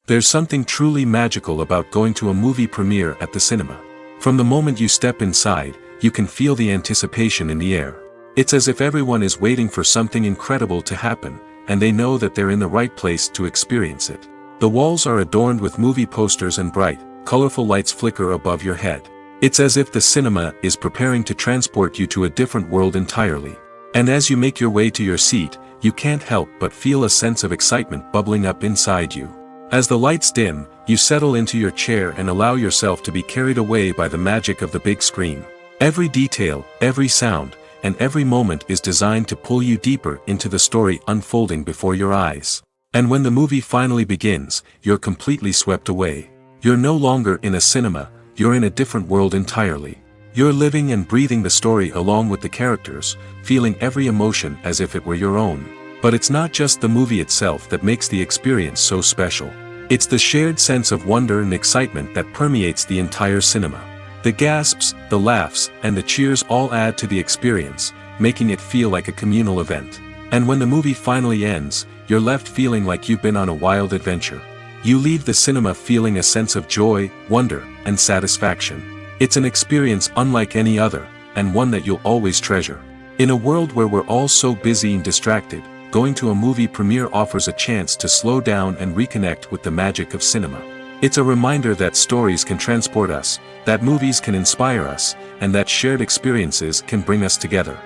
There's something truly magical about going to a movie premiere at the cinema. From the moment you step inside, you can feel the anticipation in the air. It's as if everyone is waiting for something incredible to happen, and they know that they're in the right place to experience it. The walls are adorned with movie posters and bright, colorful lights flicker above your head. It's as if the cinema is preparing to transport you to a different world entirely. And as you make your way to your seat, you can't help but feel a sense of excitement bubbling up inside you. As the lights dim, you settle into your chair and allow yourself to be carried away by the magic of the big screen. Every detail, every sound, and every moment is designed to pull you deeper into the story unfolding before your eyes. And when the movie finally begins, you're completely swept away. You're no longer in a cinema, you're in a different world entirely. You're living and breathing the story along with the characters, feeling every emotion as if it were your own. But it's not just the movie itself that makes the experience so special. It's the shared sense of wonder and excitement that permeates the entire cinema. The gasps, the laughs, and the cheers all add to the experience, making it feel like a communal event. And when the movie finally ends, you're left feeling like you've been on a wild adventure. You leave the cinema feeling a sense of joy, wonder, and satisfaction. It's an experience unlike any other, and one that you'll always treasure. In a world where we're all so busy and distracted, going to a movie premiere offers a chance to slow down and reconnect with the magic of cinema. It's a reminder that stories can transport us, that movies can inspire us, and that shared experiences can bring us together.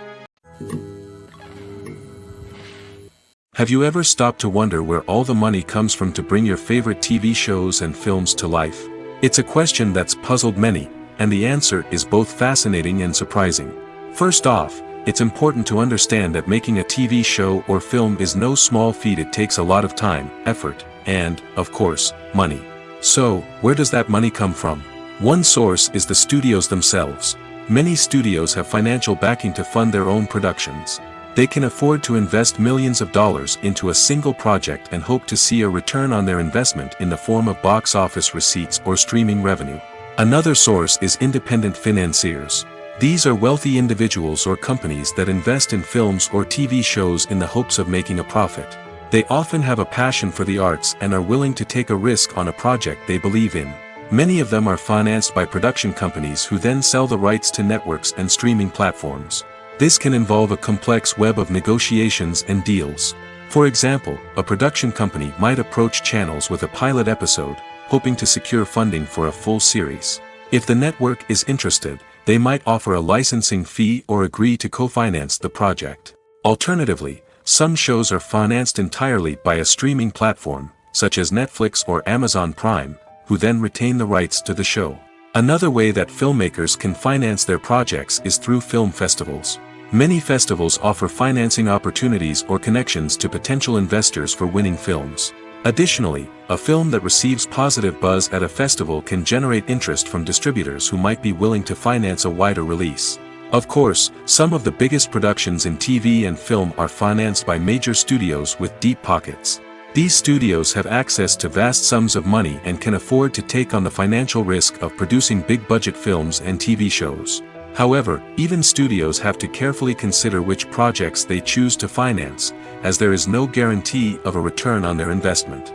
Have you ever stopped to wonder where all the money comes from to bring your favorite TV shows and films to life? It's a question that's puzzled many, and the answer is both fascinating and surprising. First off, it's important to understand that making a TV show or film is no small feat. It takes a lot of time, effort, and, of course, money. So, where does that money come from? One source is the studios themselves. Many studios have financial backing to fund their own productions. They can afford to invest millions of dollars into a single project and hope to see a return on their investment in the form of box office receipts or streaming revenue. Another source is independent financiers. These are wealthy individuals or companies that invest in films or TV shows in the hopes of making a profit. They often have a passion for the arts and are willing to take a risk on a project they believe in. Many of them are financed by production companies who then sell the rights to networks and streaming platforms. This can involve a complex web of negotiations and deals. For example, a production company might approach channels with a pilot episode, hoping to secure funding for a full series. If the network is interested, they might offer a licensing fee or agree to co-finance the project. Alternatively, some shows are financed entirely by a streaming platform, such as Netflix or Amazon Prime, who then retain the rights to the show. Another way that filmmakers can finance their projects is through film festivals. Many festivals offer financing opportunities or connections to potential investors for winning films. Additionally, a film that receives positive buzz at a festival can generate interest from distributors who might be willing to finance a wider release. Of course, some of the biggest productions in TV and film are financed by major studios with deep pockets. These studios have access to vast sums of money and can afford to take on the financial risk of producing big-budget films and TV shows. However, even studios have to carefully consider which projects they choose to finance, as there is no guarantee of a return on their investment.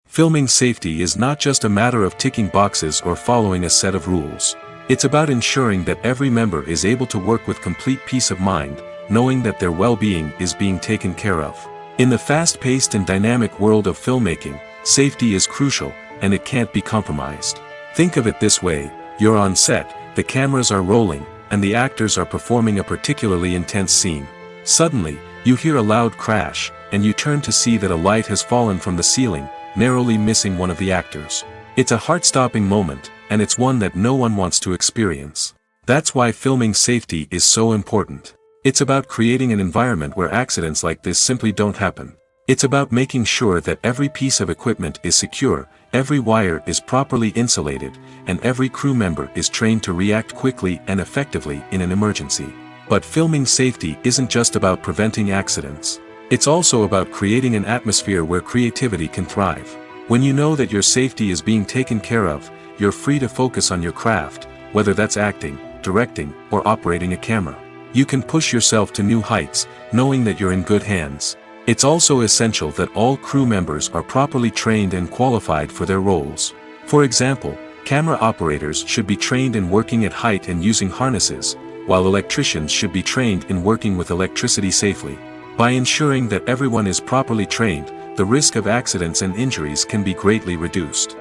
Filming safety is not just a matter of ticking boxes or following a set of rules. It's about ensuring that every member is able to work with complete peace of mind, knowing that their well-being is being taken care of. In the fast-paced and dynamic world of filmmaking, safety is crucial, and it can't be compromised. Think of it this way: you're on set, the cameras are rolling, and the actors are performing a particularly intense scene. Suddenly, you hear a loud crash, and you turn to see that a light has fallen from the ceiling, narrowly missing one of the actors. It's a heart-stopping moment, and it's one that no one wants to experience. That's why filming safety is so important. It's about creating an environment where accidents like this simply don't happen. It's about making sure that every piece of equipment is secure, every wire is properly insulated, and every crew member is trained to react quickly and effectively in an emergency. But filming safety isn't just about preventing accidents. It's also about creating an atmosphere where creativity can thrive. When you know that your safety is being taken care of, you're free to focus on your craft, whether that's acting, directing, or operating a camera. You can push yourself to new heights, knowing that you're in good hands. It's also essential that all crew members are properly trained and qualified for their roles. For example, camera operators should be trained in working at height and using harnesses, while electricians should be trained in working with electricity safely. By ensuring that everyone is properly trained, the risk of accidents and injuries can be greatly reduced.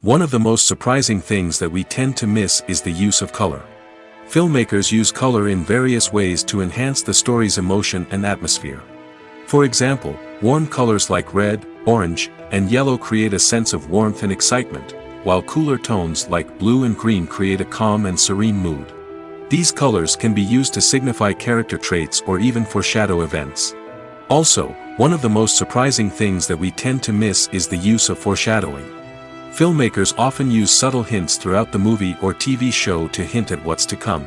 One of the most surprising things that we tend to miss is the use of color. Filmmakers use color in various ways to enhance the story's emotion and atmosphere. For example, warm colors like red, orange, and yellow create a sense of warmth and excitement, while cooler tones like blue and green create a calm and serene mood. These colors can be used to signify character traits or even foreshadow events. Also, one of the most surprising things that we tend to miss is the use of foreshadowing. Filmmakers often use subtle hints throughout the movie or TV show to hint at what's to come.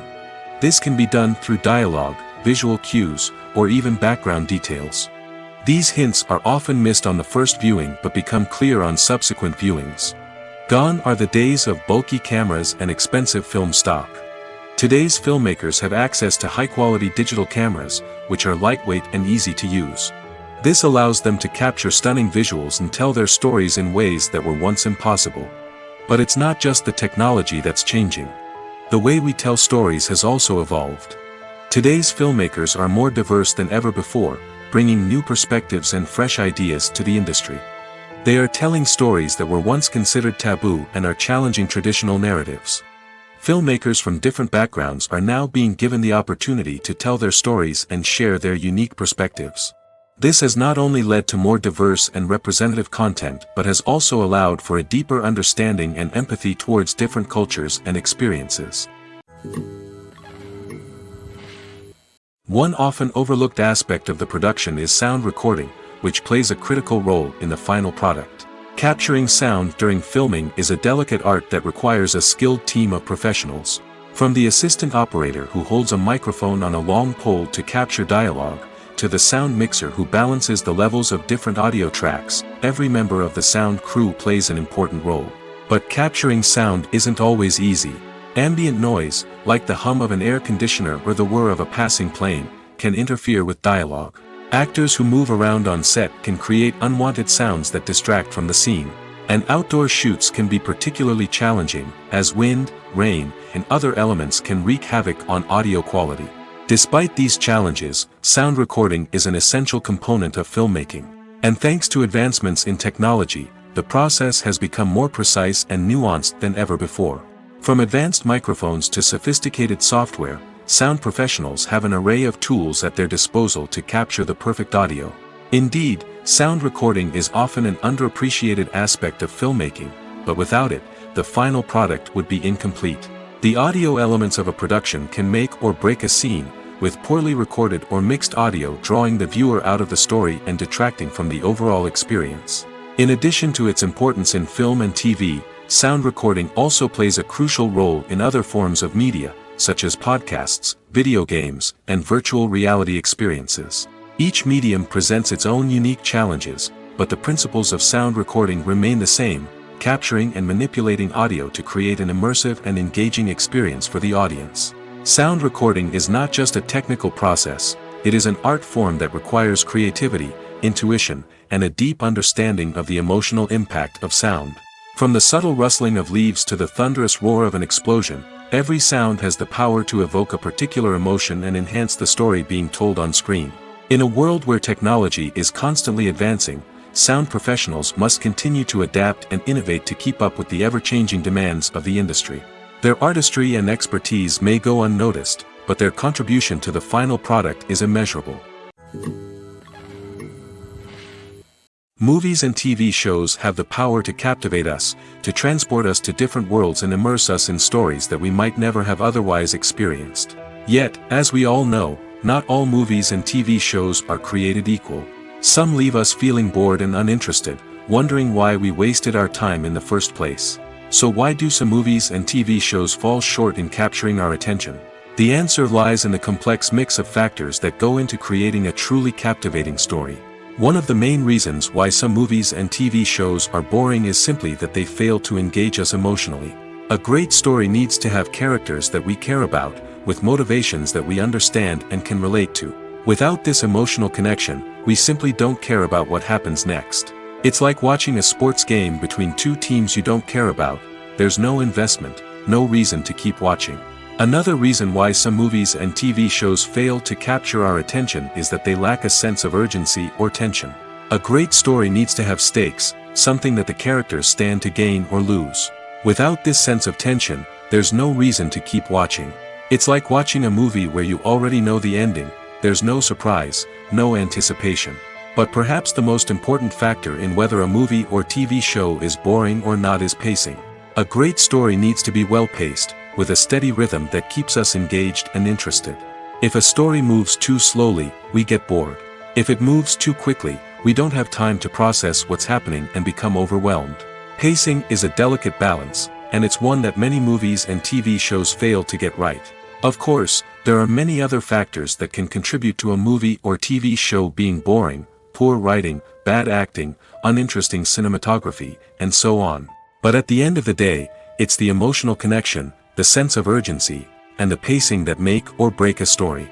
This can be done through dialogue, visual cues, or even background details. These hints are often missed on the first viewing but become clear on subsequent viewings. Gone are the days of bulky cameras and expensive film stock. Today's filmmakers have access to high-quality digital cameras, which are lightweight and easy to use. This allows them to capture stunning visuals and tell their stories in ways that were once impossible. But it's not just the technology that's changing. The way we tell stories has also evolved. Today's filmmakers are more diverse than ever before, bringing new perspectives and fresh ideas to the industry. They are telling stories that were once considered taboo and are challenging traditional narratives. Filmmakers from different backgrounds are now being given the opportunity to tell their stories and share their unique perspectives. This has not only led to more diverse and representative content but has also allowed for a deeper understanding and empathy towards different cultures and experiences. One often overlooked aspect of the production is sound recording, which plays a critical role in the final product. Capturing sound during filming is a delicate art that requires a skilled team of professionals. From the assistant operator who holds a microphone on a long pole to capture dialogue, to the sound mixer who balances the levels of different audio tracks, every member of the sound crew plays an important role. But capturing sound isn't always easy. Ambient noise, like the hum of an air conditioner or the whir of a passing plane, can interfere with dialogue. Actors who move around on set can create unwanted sounds that distract from the scene. And outdoor shoots can be particularly challenging, as wind, rain, and other elements can wreak havoc on audio quality. Despite these challenges, sound recording is an essential component of filmmaking. And thanks to advancements in technology, the process has become more precise and nuanced than ever before. From advanced microphones to sophisticated software, sound professionals have an array of tools at their disposal to capture the perfect audio. Indeed, sound recording is often an underappreciated aspect of filmmaking, but without it, the final product would be incomplete. The audio elements of a production can make or break a scene, with poorly recorded or mixed audio drawing the viewer out of the story and detracting from the overall experience. In addition to its importance in film and TV, sound recording also plays a crucial role in other forms of media, such as podcasts, video games, and virtual reality experiences. Each medium presents its own unique challenges, but the principles of sound recording remain the same, capturing and manipulating audio to create an immersive and engaging experience for the audience. Sound recording is not just a technical process, it is an art form that requires creativity, intuition, and a deep understanding of the emotional impact of sound. From the subtle rustling of leaves to the thunderous roar of an explosion, every sound has the power to evoke a particular emotion and enhance the story being told on screen. In a world where technology is constantly advancing, sound professionals must continue to adapt and innovate to keep up with the ever-changing demands of the industry. Their artistry and expertise may go unnoticed, but their contribution to the final product is immeasurable. Movies and TV shows have the power to captivate us, to transport us to different worlds and immerse us in stories that we might never have otherwise experienced. Yet, as we all know, not all movies and TV shows are created equal. Some leave us feeling bored and uninterested, wondering why we wasted our time in the first place. So why do some movies and TV shows fall short in capturing our attention? The answer lies in the complex mix of factors that go into creating a truly captivating story. One of the main reasons why some movies and TV shows are boring is simply that they fail to engage us emotionally. A great story needs to have characters that we care about, with motivations that we understand and can relate to. Without this emotional connection, we simply don't care about what happens next. It's like watching a sports game between two teams you don't care about. There's no investment, no reason to keep watching. Another reason why some movies and TV shows fail to capture our attention is that they lack a sense of urgency or tension. A great story needs to have stakes, something that the characters stand to gain or lose. Without this sense of tension, there's no reason to keep watching. It's like watching a movie where you already know the ending, there's no surprise, no anticipation. But perhaps the most important factor in whether a movie or TV show is boring or not is pacing. A great story needs to be well-paced, with a steady rhythm that keeps us engaged and interested. If a story moves too slowly, we get bored. If it moves too quickly, we don't have time to process what's happening and become overwhelmed. Pacing is a delicate balance, and it's one that many movies and TV shows fail to get right. Of course, there are many other factors that can contribute to a movie or TV show being boring: poor writing, bad acting, uninteresting cinematography, and so on. But at the end of the day, it's the emotional connection, the sense of urgency, and the pacing that make or break a story.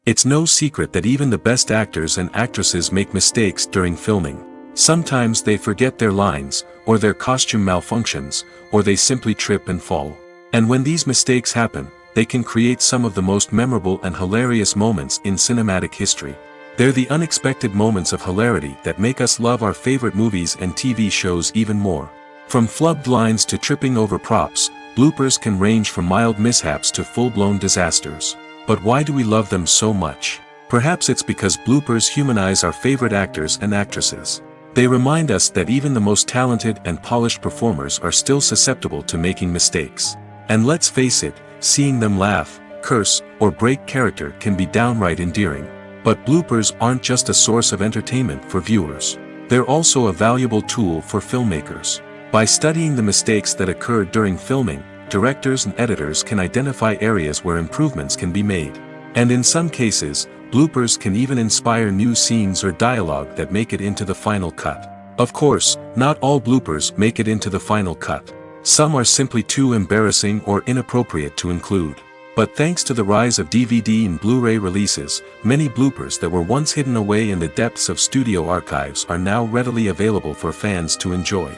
It's no secret that even the best actors and actresses make mistakes during filming. Sometimes they forget their lines, or their costume malfunctions, or they simply trip and fall. And when these mistakes happen, they can create some of the most memorable and hilarious moments in cinematic history. They're the unexpected moments of hilarity that make us love our favorite movies and TV shows even more. From flubbed lines to tripping over props, bloopers can range from mild mishaps to full-blown disasters. But why do we love them so much? Perhaps it's because bloopers humanize our favorite actors and actresses. They remind us that even the most talented and polished performers are still susceptible to making mistakes. And let's face it, seeing them laugh, curse, or break character can be downright endearing. But bloopers aren't just a source of entertainment for viewers. They're also a valuable tool for filmmakers. By studying the mistakes that occurred during filming, directors and editors can identify areas where improvements can be made. And in some cases, bloopers can even inspire new scenes or dialogue that make it into the final cut. Of course, not all bloopers make it into the final cut. Some are simply too embarrassing or inappropriate to include. But thanks to the rise of DVD and Blu-ray releases, many bloopers that were once hidden away in the depths of studio archives are now readily available for fans to enjoy.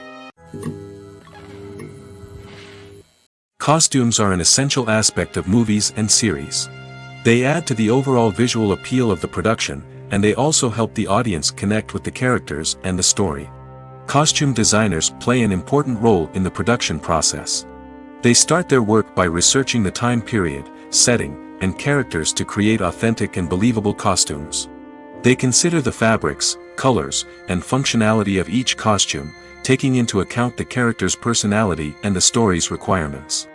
Costumes are an essential aspect of movies and series. They add to the overall visual appeal of the production, and they also help the audience connect with the characters and the story. Costume designers play an important role in the production process. They start their work by researching the time period, setting, and characters to create authentic and believable costumes. They consider the fabrics, colors, and functionality of each costume, taking into account the character's personality and the story's requirements.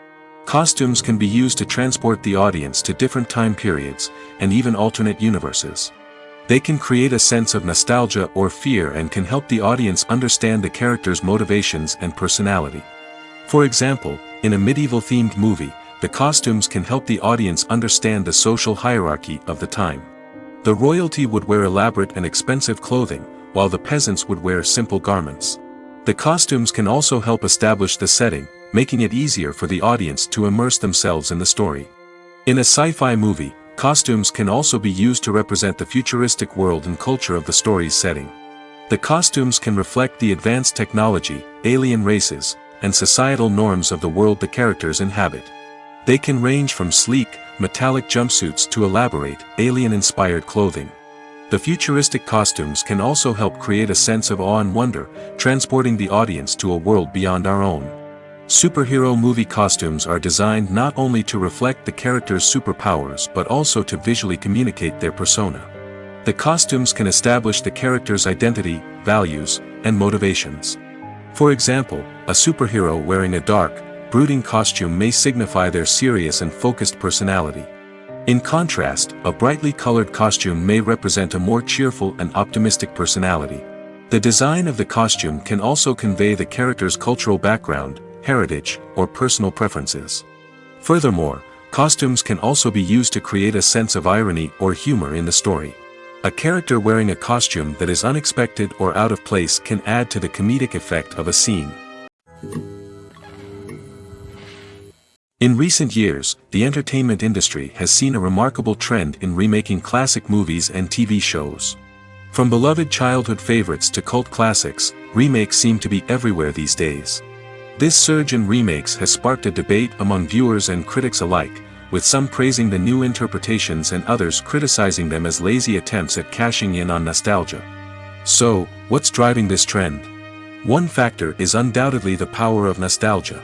Costumes can be used to transport the audience to different time periods, and even alternate universes. They can create a sense of nostalgia or fear and can help the audience understand the character's motivations and personality. For example, in a medieval-themed movie, the costumes can help the audience understand the social hierarchy of the time. The royalty would wear elaborate and expensive clothing, while the peasants would wear simple garments. The costumes can also help establish the setting, making it easier for the audience to immerse themselves in the story. In a sci-fi movie, costumes can also be used to represent the futuristic world and culture of the story's setting. The costumes can reflect the advanced technology, alien races, and societal norms of the world the characters inhabit. They can range from sleek, metallic jumpsuits to elaborate, alien-inspired clothing. The futuristic costumes can also help create a sense of awe and wonder, transporting the audience to a world beyond our own. Superhero movie costumes are designed not only to reflect the character's superpowers but also to visually communicate their persona. The costumes can establish the character's identity, values, and motivations. For example, a superhero wearing a dark, brooding costume may signify their serious and focused personality. In contrast, a brightly colored costume may represent a more cheerful and optimistic personality. The design of the costume can also convey the character's cultural background, heritage, or personal preferences. Furthermore, costumes can also be used to create a sense of irony or humor in the story. A character wearing a costume that is unexpected or out of place can add to the comedic effect of a scene. In recent years, the entertainment industry has seen a remarkable trend in remaking classic movies and TV shows. From beloved childhood favorites to cult classics, remakes seem to be everywhere these days. This surge in remakes has sparked a debate among viewers and critics alike, with some praising the new interpretations and others criticizing them as lazy attempts at cashing in on nostalgia. So, what's driving this trend? One factor is undoubtedly the power of nostalgia.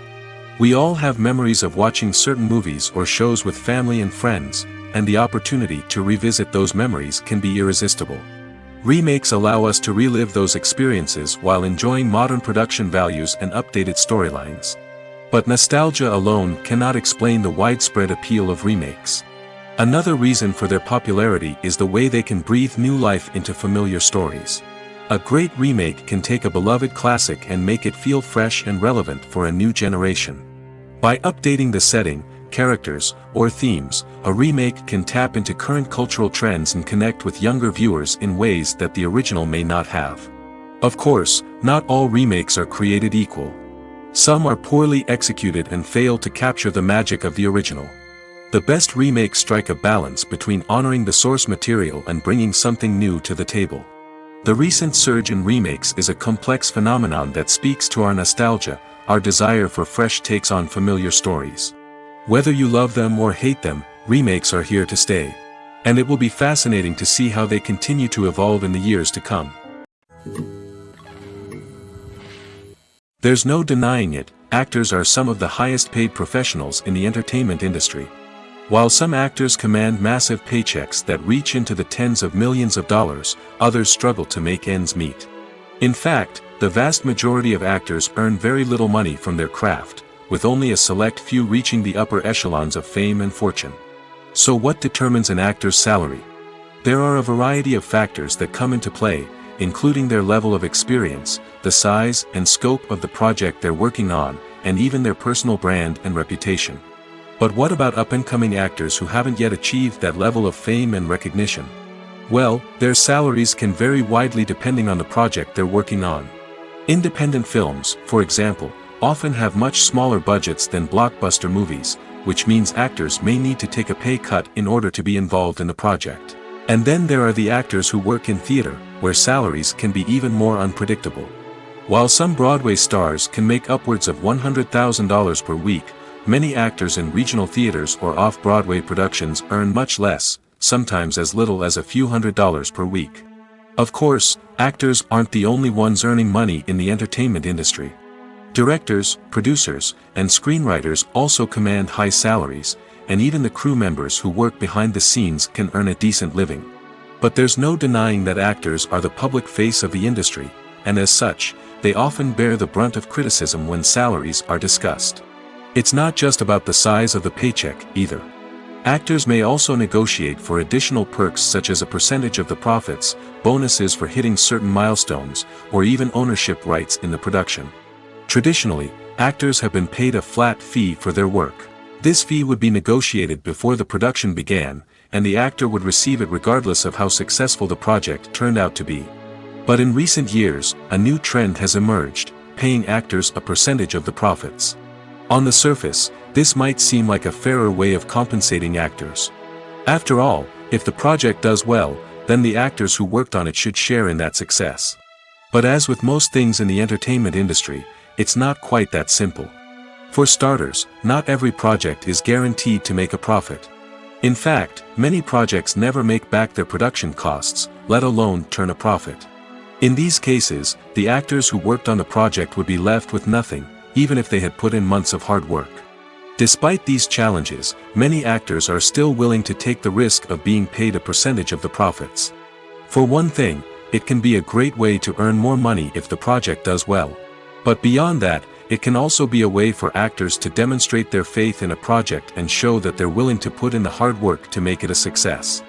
We all have memories of watching certain movies or shows with family and friends, and the opportunity to revisit those memories can be irresistible. Remakes allow us to relive those experiences while enjoying modern production values and updated storylines. But nostalgia alone cannot explain the widespread appeal of remakes. Another reason for their popularity is the way they can breathe new life into familiar stories. A great remake can take a beloved classic and make it feel fresh and relevant for a new generation. By updating the setting, characters, or themes, a remake can tap into current cultural trends and connect with younger viewers in ways that the original may not have. Of course, not all remakes are created equal. Some are poorly executed and fail to capture the magic of the original. The best remakes strike a balance between honoring the source material and bringing something new to the table. The recent surge in remakes is a complex phenomenon that speaks to our nostalgia, our desire for fresh takes on familiar stories. Whether you love them or hate them, remakes are here to stay. And it will be fascinating to see how they continue to evolve in the years to come. There's no denying it, actors are some of the highest paid professionals in the entertainment industry. While some actors command massive paychecks that reach into the tens of millions of dollars, others struggle to make ends meet. In fact, the vast majority of actors earn very little money from their craft, with only a select few reaching the upper echelons of fame and fortune. So what determines an actor's salary? There are a variety of factors that come into play, including their level of experience, the size and scope of the project they're working on, and even their personal brand and reputation. But what about up-and-coming actors who haven't yet achieved that level of fame and recognition? Well, their salaries can vary widely depending on the project they're working on. Independent films, for example, often have much smaller budgets than blockbuster movies, which means actors may need to take a pay cut in order to be involved in the project. And then there are the actors who work in theater, where salaries can be even more unpredictable. While some Broadway stars can make upwards of $100,000 per week, many actors in regional theaters or off-Broadway productions earn much less, sometimes as little as a few $100s per week. Of course, actors aren't the only ones earning money in the entertainment industry. Directors, producers, and screenwriters also command high salaries, and even the crew members who work behind the scenes can earn a decent living. But there's no denying that actors are the public face of the industry, and as such, they often bear the brunt of criticism when salaries are discussed. It's not just about the size of the paycheck, either. Actors may also negotiate for additional perks such as a percentage of the profits, bonuses for hitting certain milestones, or even ownership rights in the production. Traditionally, actors have been paid a flat fee for their work. This fee would be negotiated before the production began, and the actor would receive it regardless of how successful the project turned out to be. But in recent years, a new trend has emerged, paying actors a percentage of the profits. On the surface, this might seem like a fairer way of compensating actors. After all, if the project does well, then the actors who worked on it should share in that success. But as with most things in the entertainment industry, it's not quite that simple. For starters, not every project is guaranteed to make a profit. In fact, many projects never make back their production costs, let alone turn a profit. In these cases, the actors who worked on the project would be left with nothing, even if they had put in months of hard work. Despite these challenges, many actors are still willing to take the risk of being paid a percentage of the profits. For one thing, it can be a great way to earn more money if the project does well. But beyond that, it can also be a way for actors to demonstrate their faith in a project and show that they're willing to put in the hard work to make it a success.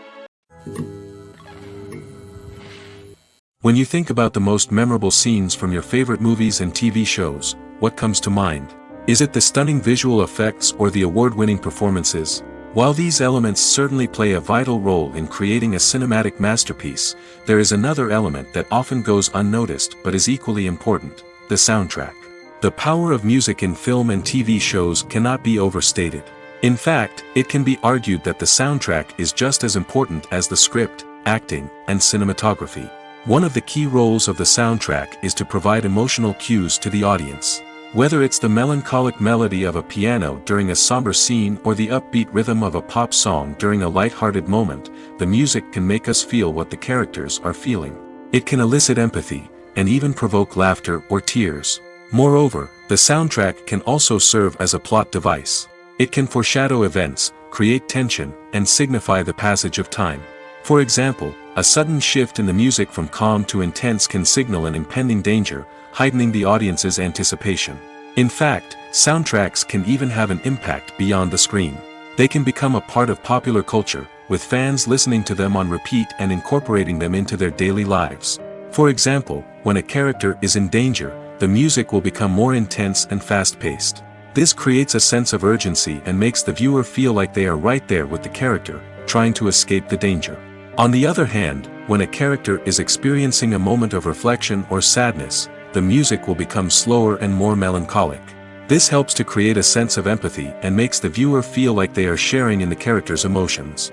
When you think about the most memorable scenes from your favorite movies and TV shows, what comes to mind? Is it the stunning visual effects or the award-winning performances? While these elements certainly play a vital role in creating a cinematic masterpiece, there is another element that often goes unnoticed but is equally important: the soundtrack. The power of music in film and TV shows cannot be overstated. In fact, it can be argued that the soundtrack is just as important as the script, acting, and cinematography. One of the key roles of the soundtrack is to provide emotional cues to the audience. Whether it's the melancholic melody of a piano during a somber scene or the upbeat rhythm of a pop song during a light-hearted moment, the music can make us feel what the characters are feeling. It can elicit empathy, and even provoke laughter or tears. Moreover, the soundtrack can also serve as a plot device. It can foreshadow events, create tension, and signify the passage of time. For example, a sudden shift in the music from calm to intense can signal an impending danger, heightening the audience's anticipation. In fact, soundtracks can even have an impact beyond the screen. They can become a part of popular culture, with fans listening to them on repeat and incorporating them into their daily lives. For example, when a character is in danger, the music will become more intense and fast-paced. This creates a sense of urgency and makes the viewer feel like they are right there with the character, trying to escape the danger. On the other hand, when a character is experiencing a moment of reflection or sadness, the music will become slower and more melancholic. This helps to create a sense of empathy and makes the viewer feel like they are sharing in the character's emotions.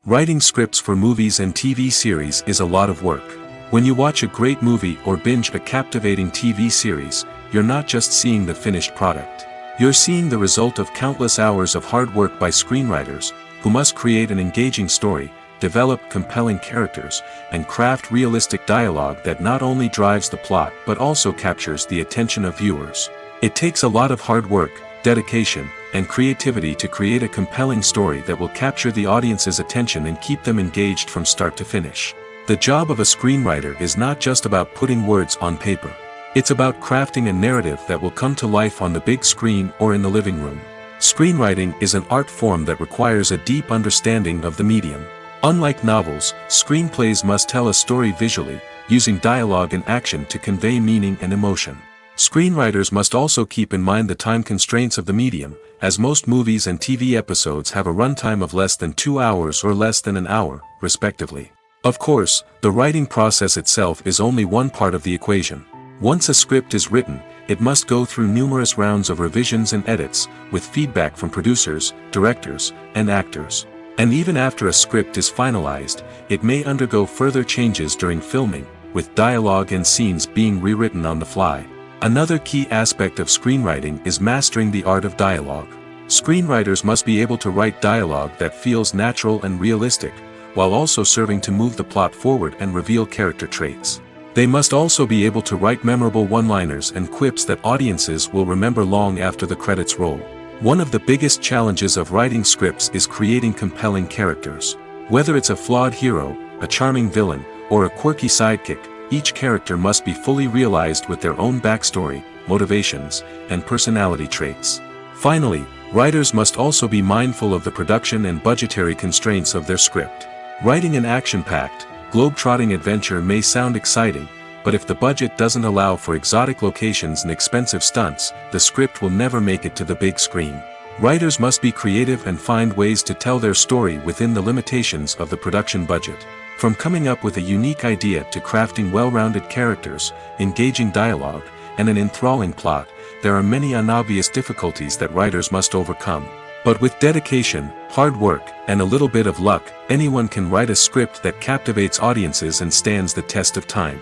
Writing scripts for movies and TV series is a lot of work. When you watch a great movie or binge a captivating TV series, you're not just seeing the finished product. You're seeing the result of countless hours of hard work by screenwriters, who must create an engaging story, develop compelling characters, and craft realistic dialogue that not only drives the plot but also captures the attention of viewers. It takes a lot of hard work, dedication, and creativity to create a compelling story that will capture the audience's attention and keep them engaged from start to finish. The job of a screenwriter is not just about putting words on paper. It's about crafting a narrative that will come to life on the big screen or in the living room. Screenwriting is an art form that requires a deep understanding of the medium. Unlike novels, screenplays must tell a story visually, using dialogue and action to convey meaning and emotion. Screenwriters must also keep in mind the time constraints of the medium, as most movies and TV episodes have a runtime of less than 2 hours or less than an hour, respectively. Of course, the writing process itself is only one part of the equation. Once a script is written, it must go through numerous rounds of revisions and edits, with feedback from producers, directors, and actors. And even after a script is finalized, it may undergo further changes during filming, with dialogue and scenes being rewritten on the fly. Another key aspect of screenwriting is mastering the art of dialogue. Screenwriters must be able to write dialogue that feels natural and realistic, while also serving to move the plot forward and reveal character traits. They must also be able to write memorable one-liners and quips that audiences will remember long after the credits roll. One of the biggest challenges of writing scripts is creating compelling characters. Whether it's a flawed hero, a charming villain, or a quirky sidekick, each character must be fully realized with their own backstory, motivations, and personality traits. Finally, writers must also be mindful of the production and budgetary constraints of their script. Writing an action-packed, globe-trotting adventure may sound exciting, but if the budget doesn't allow for exotic locations and expensive stunts, the script will never make it to the big screen. Writers must be creative and find ways to tell their story within the limitations of the production budget. From coming up with a unique idea to crafting well-rounded characters, engaging dialogue, and an enthralling plot, there are many unobvious difficulties that writers must overcome. But with dedication, hard work, and a little bit of luck, anyone can write a script that captivates audiences and stands the test of time.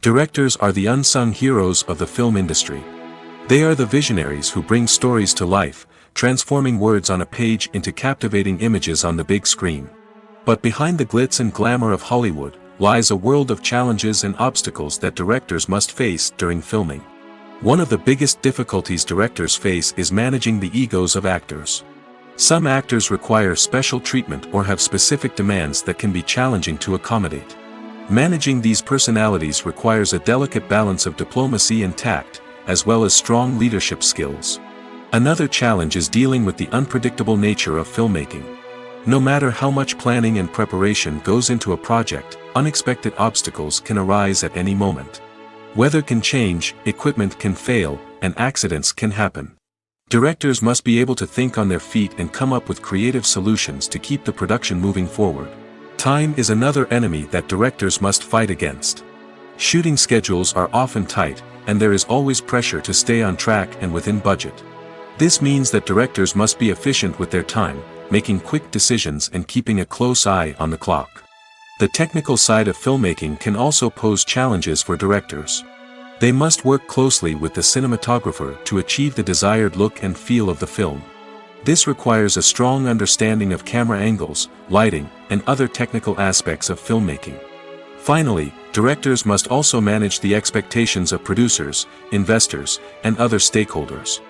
Directors are the unsung heroes of the film industry. They are the visionaries who bring stories to life, transforming words on a page into captivating images on the big screen. But behind the glitz and glamour of Hollywood, lies a world of challenges and obstacles that directors must face during filming. One of the biggest difficulties directors face is managing the egos of actors. Some actors require special treatment or have specific demands that can be challenging to accommodate. Managing these personalities requires a delicate balance of diplomacy and tact, as well as strong leadership skills. Another challenge is dealing with the unpredictable nature of filmmaking. No matter how much planning and preparation goes into a project, unexpected obstacles can arise at any moment. Weather can change, equipment can fail, and accidents can happen. Directors must be able to think on their feet and come up with creative solutions to keep the production moving forward. Time is another enemy that directors must fight against. Shooting schedules are often tight, and there is always pressure to stay on track and within budget. This means that directors must be efficient with their time, making quick decisions and keeping a close eye on the clock. The technical side of filmmaking can also pose challenges for directors. They must work closely with the cinematographer to achieve the desired look and feel of the film. This requires a strong understanding of camera angles, lighting, and other technical aspects of filmmaking. Finally, directors must also manage the expectations of producers, investors, and other stakeholders.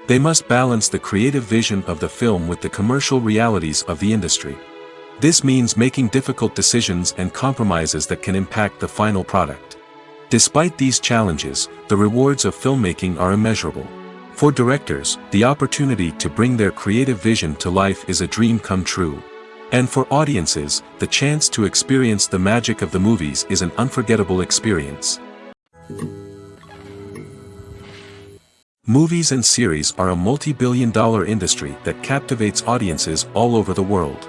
They must balance the creative vision of the film with the commercial realities of the industry. This means making difficult decisions and compromises that can impact the final product. Despite these challenges, the rewards of filmmaking are immeasurable. For directors, the opportunity to bring their creative vision to life is a dream come true. And for audiences, the chance to experience the magic of the movies is an unforgettable experience. Movies and series are a multi-billion-dollar industry that captivates audiences all over the world.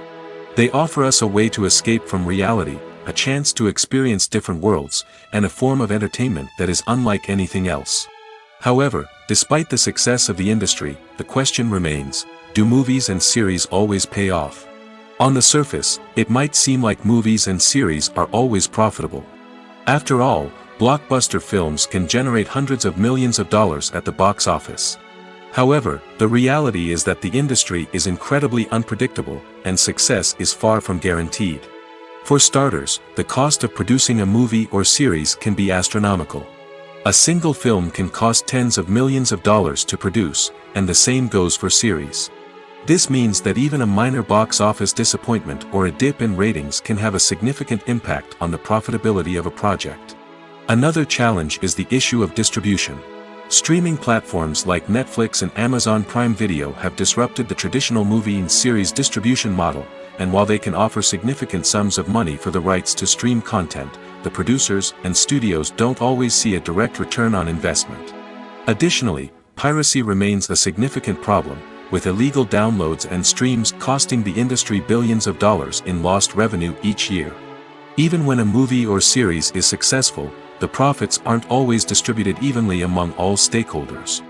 They offer us a way to escape from reality, a chance to experience different worlds, and a form of entertainment that is unlike anything else. However, despite the success of the industry, the question remains, do movies and series always pay off? On the surface, it might seem like movies and series are always profitable. After all, blockbuster films can generate hundreds of millions of dollars at the box office. However, the reality is that the industry is incredibly unpredictable, and success is far from guaranteed. For starters, the cost of producing a movie or series can be astronomical. A single film can cost tens of millions of dollars to produce, and the same goes for series. This means that even a minor box office disappointment or a dip in ratings can have a significant impact on the profitability of a project. Another challenge is the issue of distribution. Streaming platforms like Netflix and Amazon Prime Video have disrupted the traditional movie and series distribution model, and while they can offer significant sums of money for the rights to stream content, the producers and studios don't always see a direct return on investment. Additionally, piracy remains a significant problem, with illegal downloads and streams costing the industry billions of dollars in lost revenue each year. Even when a movie or series is successful, the profits aren't always distributed evenly among all stakeholders.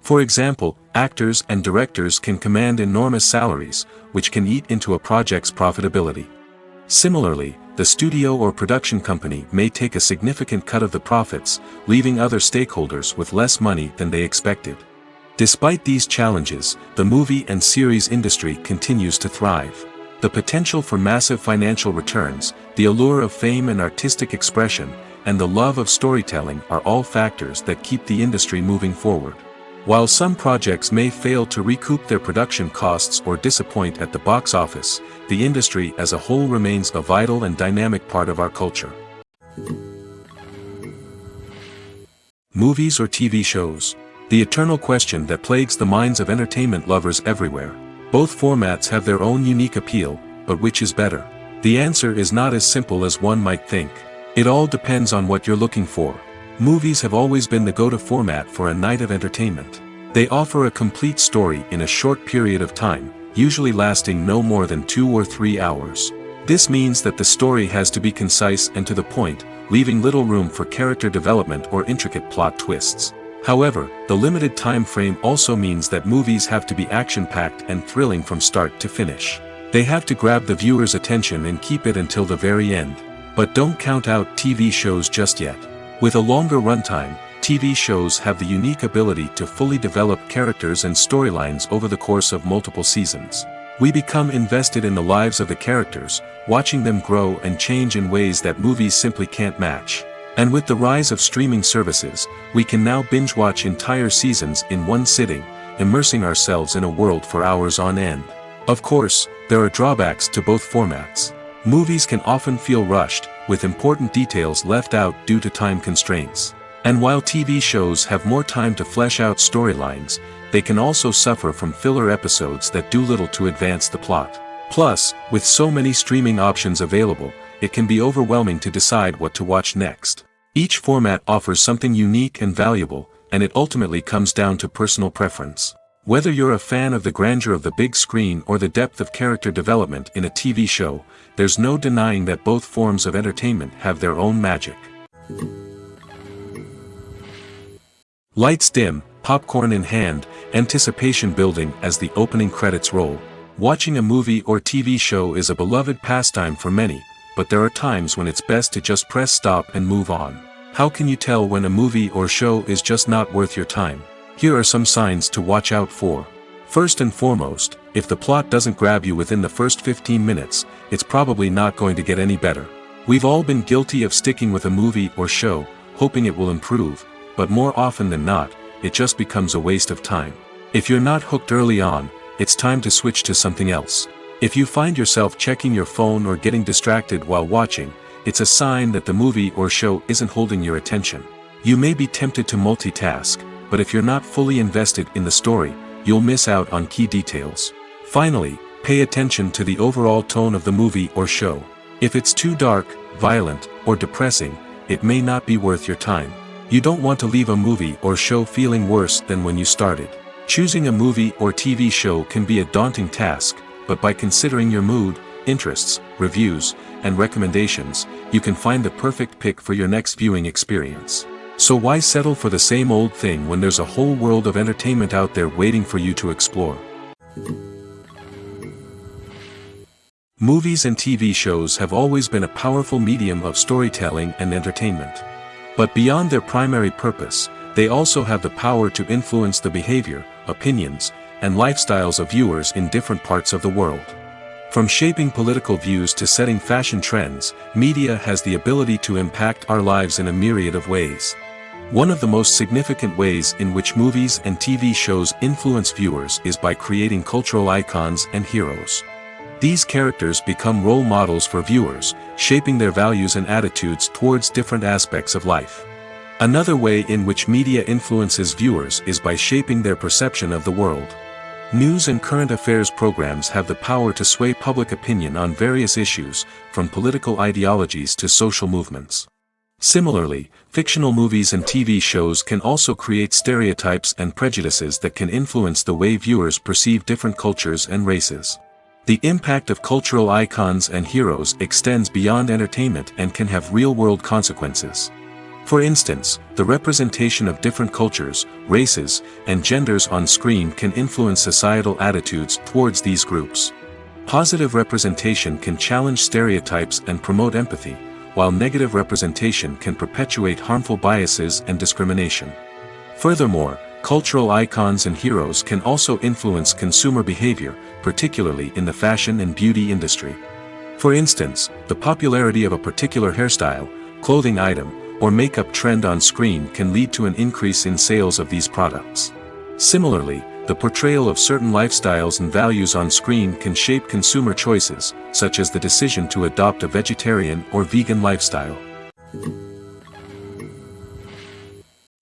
For example, actors and directors can command enormous salaries, which can eat into a project's profitability. Similarly, the studio or production company may take a significant cut of the profits, leaving other stakeholders with less money than they expected. Despite these challenges, the movie and series industry continues to thrive. The potential for massive financial returns, the allure of fame and artistic expression, and the love of storytelling are all factors that keep the industry moving forward. While some projects may fail to recoup their production costs or disappoint at the box office, the industry as a whole remains a vital and dynamic part of our culture. Movies or TV shows? The eternal question that plagues the minds of entertainment lovers everywhere. Both formats have their own unique appeal, but which is better? The answer is not as simple as one might think. It all depends on what you're looking for. Movies have always been the go-to format for a night of entertainment. They offer a complete story in a short period of time, usually lasting no more than 2 or 3 hours. This means that the story has to be concise and to the point, leaving little room for character development or intricate plot twists. However, the limited time frame also means that movies have to be action-packed and thrilling from start to finish. They have to grab the viewer's attention and keep it until the very end. But don't count out TV shows just yet. With a longer runtime, TV shows have the unique ability to fully develop characters and storylines over the course of multiple seasons. We become invested in the lives of the characters, watching them grow and change in ways that movies simply can't match. And with the rise of streaming services, we can now binge-watch entire seasons in one sitting, immersing ourselves in a world for hours on end. Of course, there are drawbacks to both formats. Movies can often feel rushed, with important details left out due to time constraints. And while TV shows have more time to flesh out storylines, they can also suffer from filler episodes that do little to advance the plot. Plus, with so many streaming options available, it can be overwhelming to decide what to watch next. Each format offers something unique and valuable, and it ultimately comes down to personal preference. Whether you're a fan of the grandeur of the big screen or the depth of character development in a TV show, there's no denying that both forms of entertainment have their own magic. Lights dim, popcorn in hand, anticipation building as the opening credits roll. Watching a movie or TV show is a beloved pastime for many, but there are times when it's best to just press stop and move on. How can you tell when a movie or show is just not worth your time? Here are some signs to watch out for. First and foremost, if the plot doesn't grab you within the first 15 minutes, it's probably not going to get any better. We've all been guilty of sticking with a movie or show, hoping it will improve, but more often than not, it just becomes a waste of time. If you're not hooked early on, it's time to switch to something else. If you find yourself checking your phone or getting distracted while watching, it's a sign that the movie or show isn't holding your attention. You may be tempted to multitask, but if you're not fully invested in the story, you'll miss out on key details. Finally, pay attention to the overall tone of the movie or show. If it's too dark, violent, or depressing, it may not be worth your time. You don't want to leave a movie or show feeling worse than when you started. Choosing a movie or TV show can be a daunting task, but by considering your mood, interests, reviews, and recommendations, you can find the perfect pick for your next viewing experience. So why settle for the same old thing when there's a whole world of entertainment out there waiting for you to explore? Movies and TV shows have always been a powerful medium of storytelling and entertainment. But beyond their primary purpose, they also have the power to influence the behavior, opinions, and lifestyles of viewers in different parts of the world. From shaping political views to setting fashion trends, media has the ability to impact our lives in a myriad of ways. One of the most significant ways in which movies and TV shows influence viewers is by creating cultural icons and heroes. These characters become role models for viewers, shaping their values and attitudes towards different aspects of life. Another way in which media influences viewers is by shaping their perception of the world. News and current affairs programs have the power to sway public opinion on various issues, from political ideologies to social movements. Similarly, fictional movies and TV shows can also create stereotypes and prejudices that can influence the way viewers perceive different cultures and races. The impact of cultural icons and heroes extends beyond entertainment and can have real-world consequences. For instance, the representation of different cultures, races, and genders on screen can influence societal attitudes towards these groups. Positive representation can challenge stereotypes and promote empathy, while negative representation can perpetuate harmful biases and discrimination. Furthermore, cultural icons and heroes can also influence consumer behavior, particularly in the fashion and beauty industry. For instance, the popularity of a particular hairstyle, clothing item, or makeup trend on screen can lead to an increase in sales of these products. Similarly, the portrayal of certain lifestyles and values on screen can shape consumer choices, such as the decision to adopt a vegetarian or vegan lifestyle.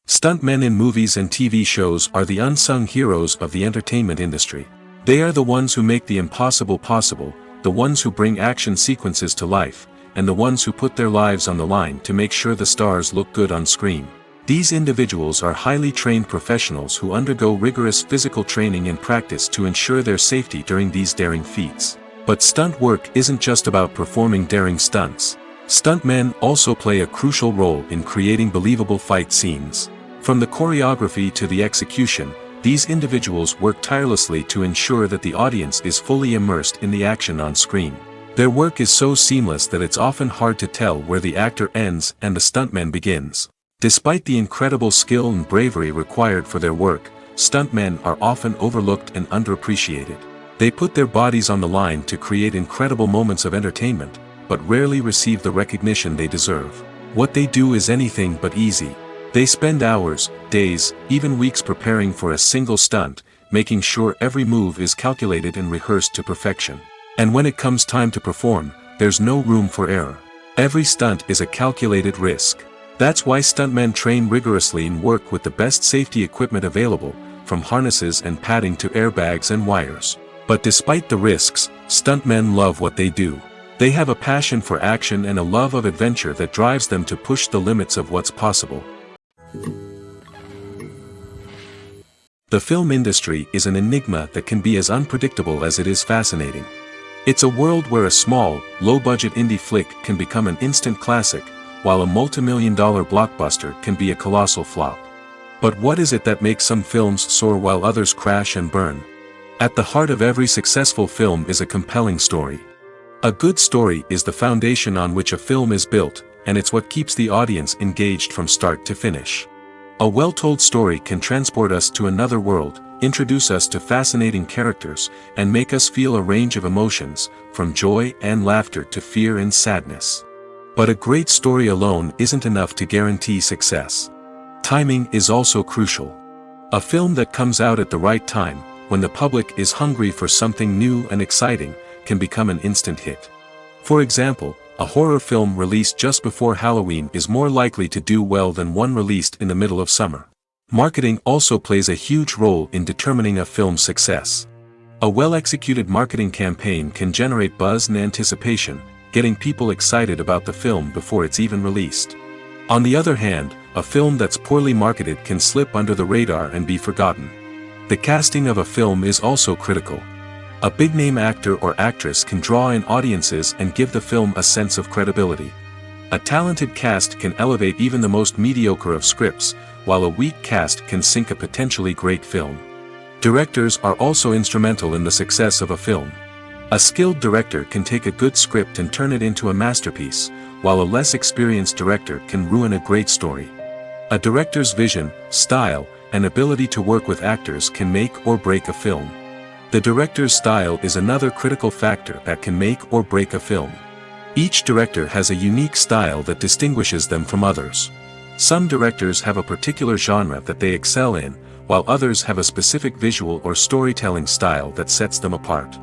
Stuntmen in movies and TV shows are the unsung heroes of the entertainment industry. They are the ones who make the impossible possible, the ones who bring action sequences to life, and the ones who put their lives on the line to make sure the stars look good on screen. These individuals are highly trained professionals who undergo rigorous physical training and practice to ensure their safety during these daring feats. But stunt work isn't just about performing daring stunts. Stuntmen also play a crucial role in creating believable fight scenes. From the choreography to the execution, these individuals work tirelessly to ensure that the audience is fully immersed in the action on screen. Their work is so seamless that it's often hard to tell where the actor ends and the stuntman begins. Despite the incredible skill and bravery required for their work, stuntmen are often overlooked and underappreciated. They put their bodies on the line to create incredible moments of entertainment, but rarely receive the recognition they deserve. What they do is anything but easy. They spend hours, days, even weeks preparing for a single stunt, making sure every move is calculated and rehearsed to perfection. And when it comes time to perform, there's no room for error. Every stunt is a calculated risk. That's why stuntmen train rigorously and work with the best safety equipment available, from harnesses and padding to airbags and wires. But despite the risks, stuntmen love what they do. They have a passion for action and a love of adventure that drives them to push the limits of what's possible. The film industry is an enigma that can be as unpredictable as it is fascinating. It's a world where a small, low-budget indie flick can become an instant classic, while a multi-million-dollar blockbuster can be a colossal flop. But what is it that makes some films soar while others crash and burn? At the heart of every successful film is a compelling story. A good story is the foundation on which a film is built, and it's what keeps the audience engaged from start to finish. A well-told story can transport us to another world, introduce us to fascinating characters, and make us feel a range of emotions, from joy and laughter to fear and sadness. But a great story alone isn't enough to guarantee success. Timing is also crucial. A film that comes out at the right time, when the public is hungry for something new and exciting, can become an instant hit. For example, a horror film released just before Halloween is more likely to do well than one released in the middle of summer. Marketing also plays a huge role in determining a film's success. A well-executed marketing campaign can generate buzz and anticipation, getting people excited about the film before it's even released. On the other hand, a film that's poorly marketed can slip under the radar and be forgotten. The casting of a film is also critical. A big-name actor or actress can draw in audiences and give the film a sense of credibility. A talented cast can elevate even the most mediocre of scripts, while a weak cast can sink a potentially great film. Directors are also instrumental in the success of a film. A skilled director can take a good script and turn it into a masterpiece, while a less experienced director can ruin a great story. A director's vision, style, and ability to work with actors can make or break a film. The director's style is another critical factor that can make or break a film. Each director has a unique style that distinguishes them from others. Some directors have a particular genre that they excel in, while others have a specific visual or storytelling style that sets them apart.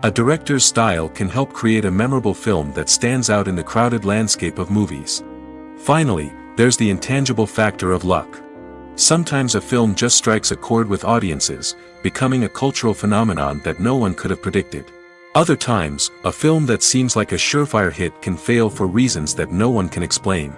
A director's style can help create a memorable film that stands out in the crowded landscape of movies. Finally, there's the intangible factor of luck. Sometimes a film just strikes a chord with audiences, becoming a cultural phenomenon that no one could have predicted. Other times, a film that seems like a surefire hit can fail for reasons that no one can explain.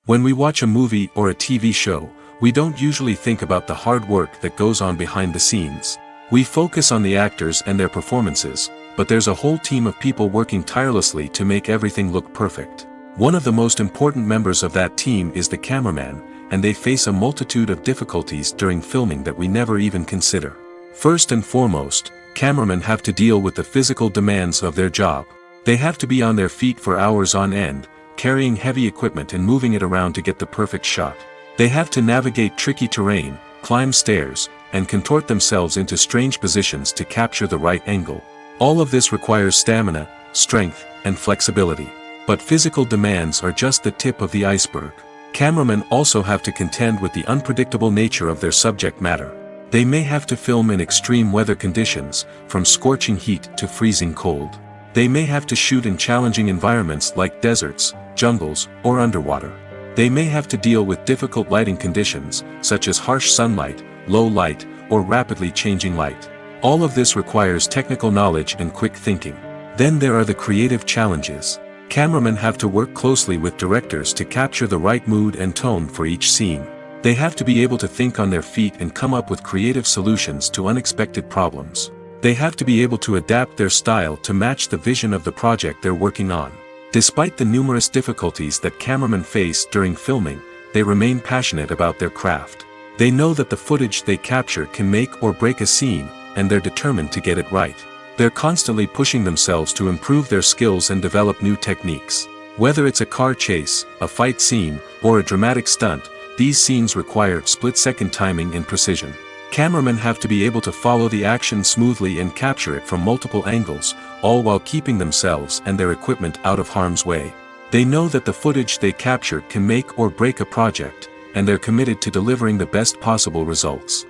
When we watch a movie or a TV show, we don't usually think about the hard work that goes on behind the scenes. We focus on the actors and their performances, but there's a whole team of people working tirelessly to make everything look perfect. One of the most important members of that team is the cameraman, and they face a multitude of difficulties during filming that we never even consider. First and foremost, cameramen have to deal with the physical demands of their job. They have to be on their feet for hours on end, carrying heavy equipment and moving it around to get the perfect shot. They have to navigate tricky terrain, climb stairs, and contort themselves into strange positions to capture the right angle. All of this requires stamina, strength, and flexibility. But physical demands are just the tip of the iceberg. Cameramen also have to contend with the unpredictable nature of their subject matter. They may have to film in extreme weather conditions, from scorching heat to freezing cold. They may have to shoot in challenging environments like deserts, jungles, or underwater. They may have to deal with difficult lighting conditions, such as harsh sunlight, low light, or rapidly changing light. All of this requires technical knowledge and quick thinking. Then there are the creative challenges. Cameramen have to work closely with directors to capture the right mood and tone for each scene. They have to be able to think on their feet and come up with creative solutions to unexpected problems. They have to be able to adapt their style to match the vision of the project they're working on. Despite the numerous difficulties that cameramen face during filming, they remain passionate about their craft. They know that the footage they capture can make or break a scene, and they're determined to get it right. They're constantly pushing themselves to improve their skills and develop new techniques. Whether it's a car chase, a fight scene, or a dramatic stunt, these scenes require split-second timing and precision. Cameramen have to be able to follow the action smoothly and capture it from multiple angles, all while keeping themselves and their equipment out of harm's way. They know that the footage they capture can make or break a project, and they're committed to delivering the best possible results.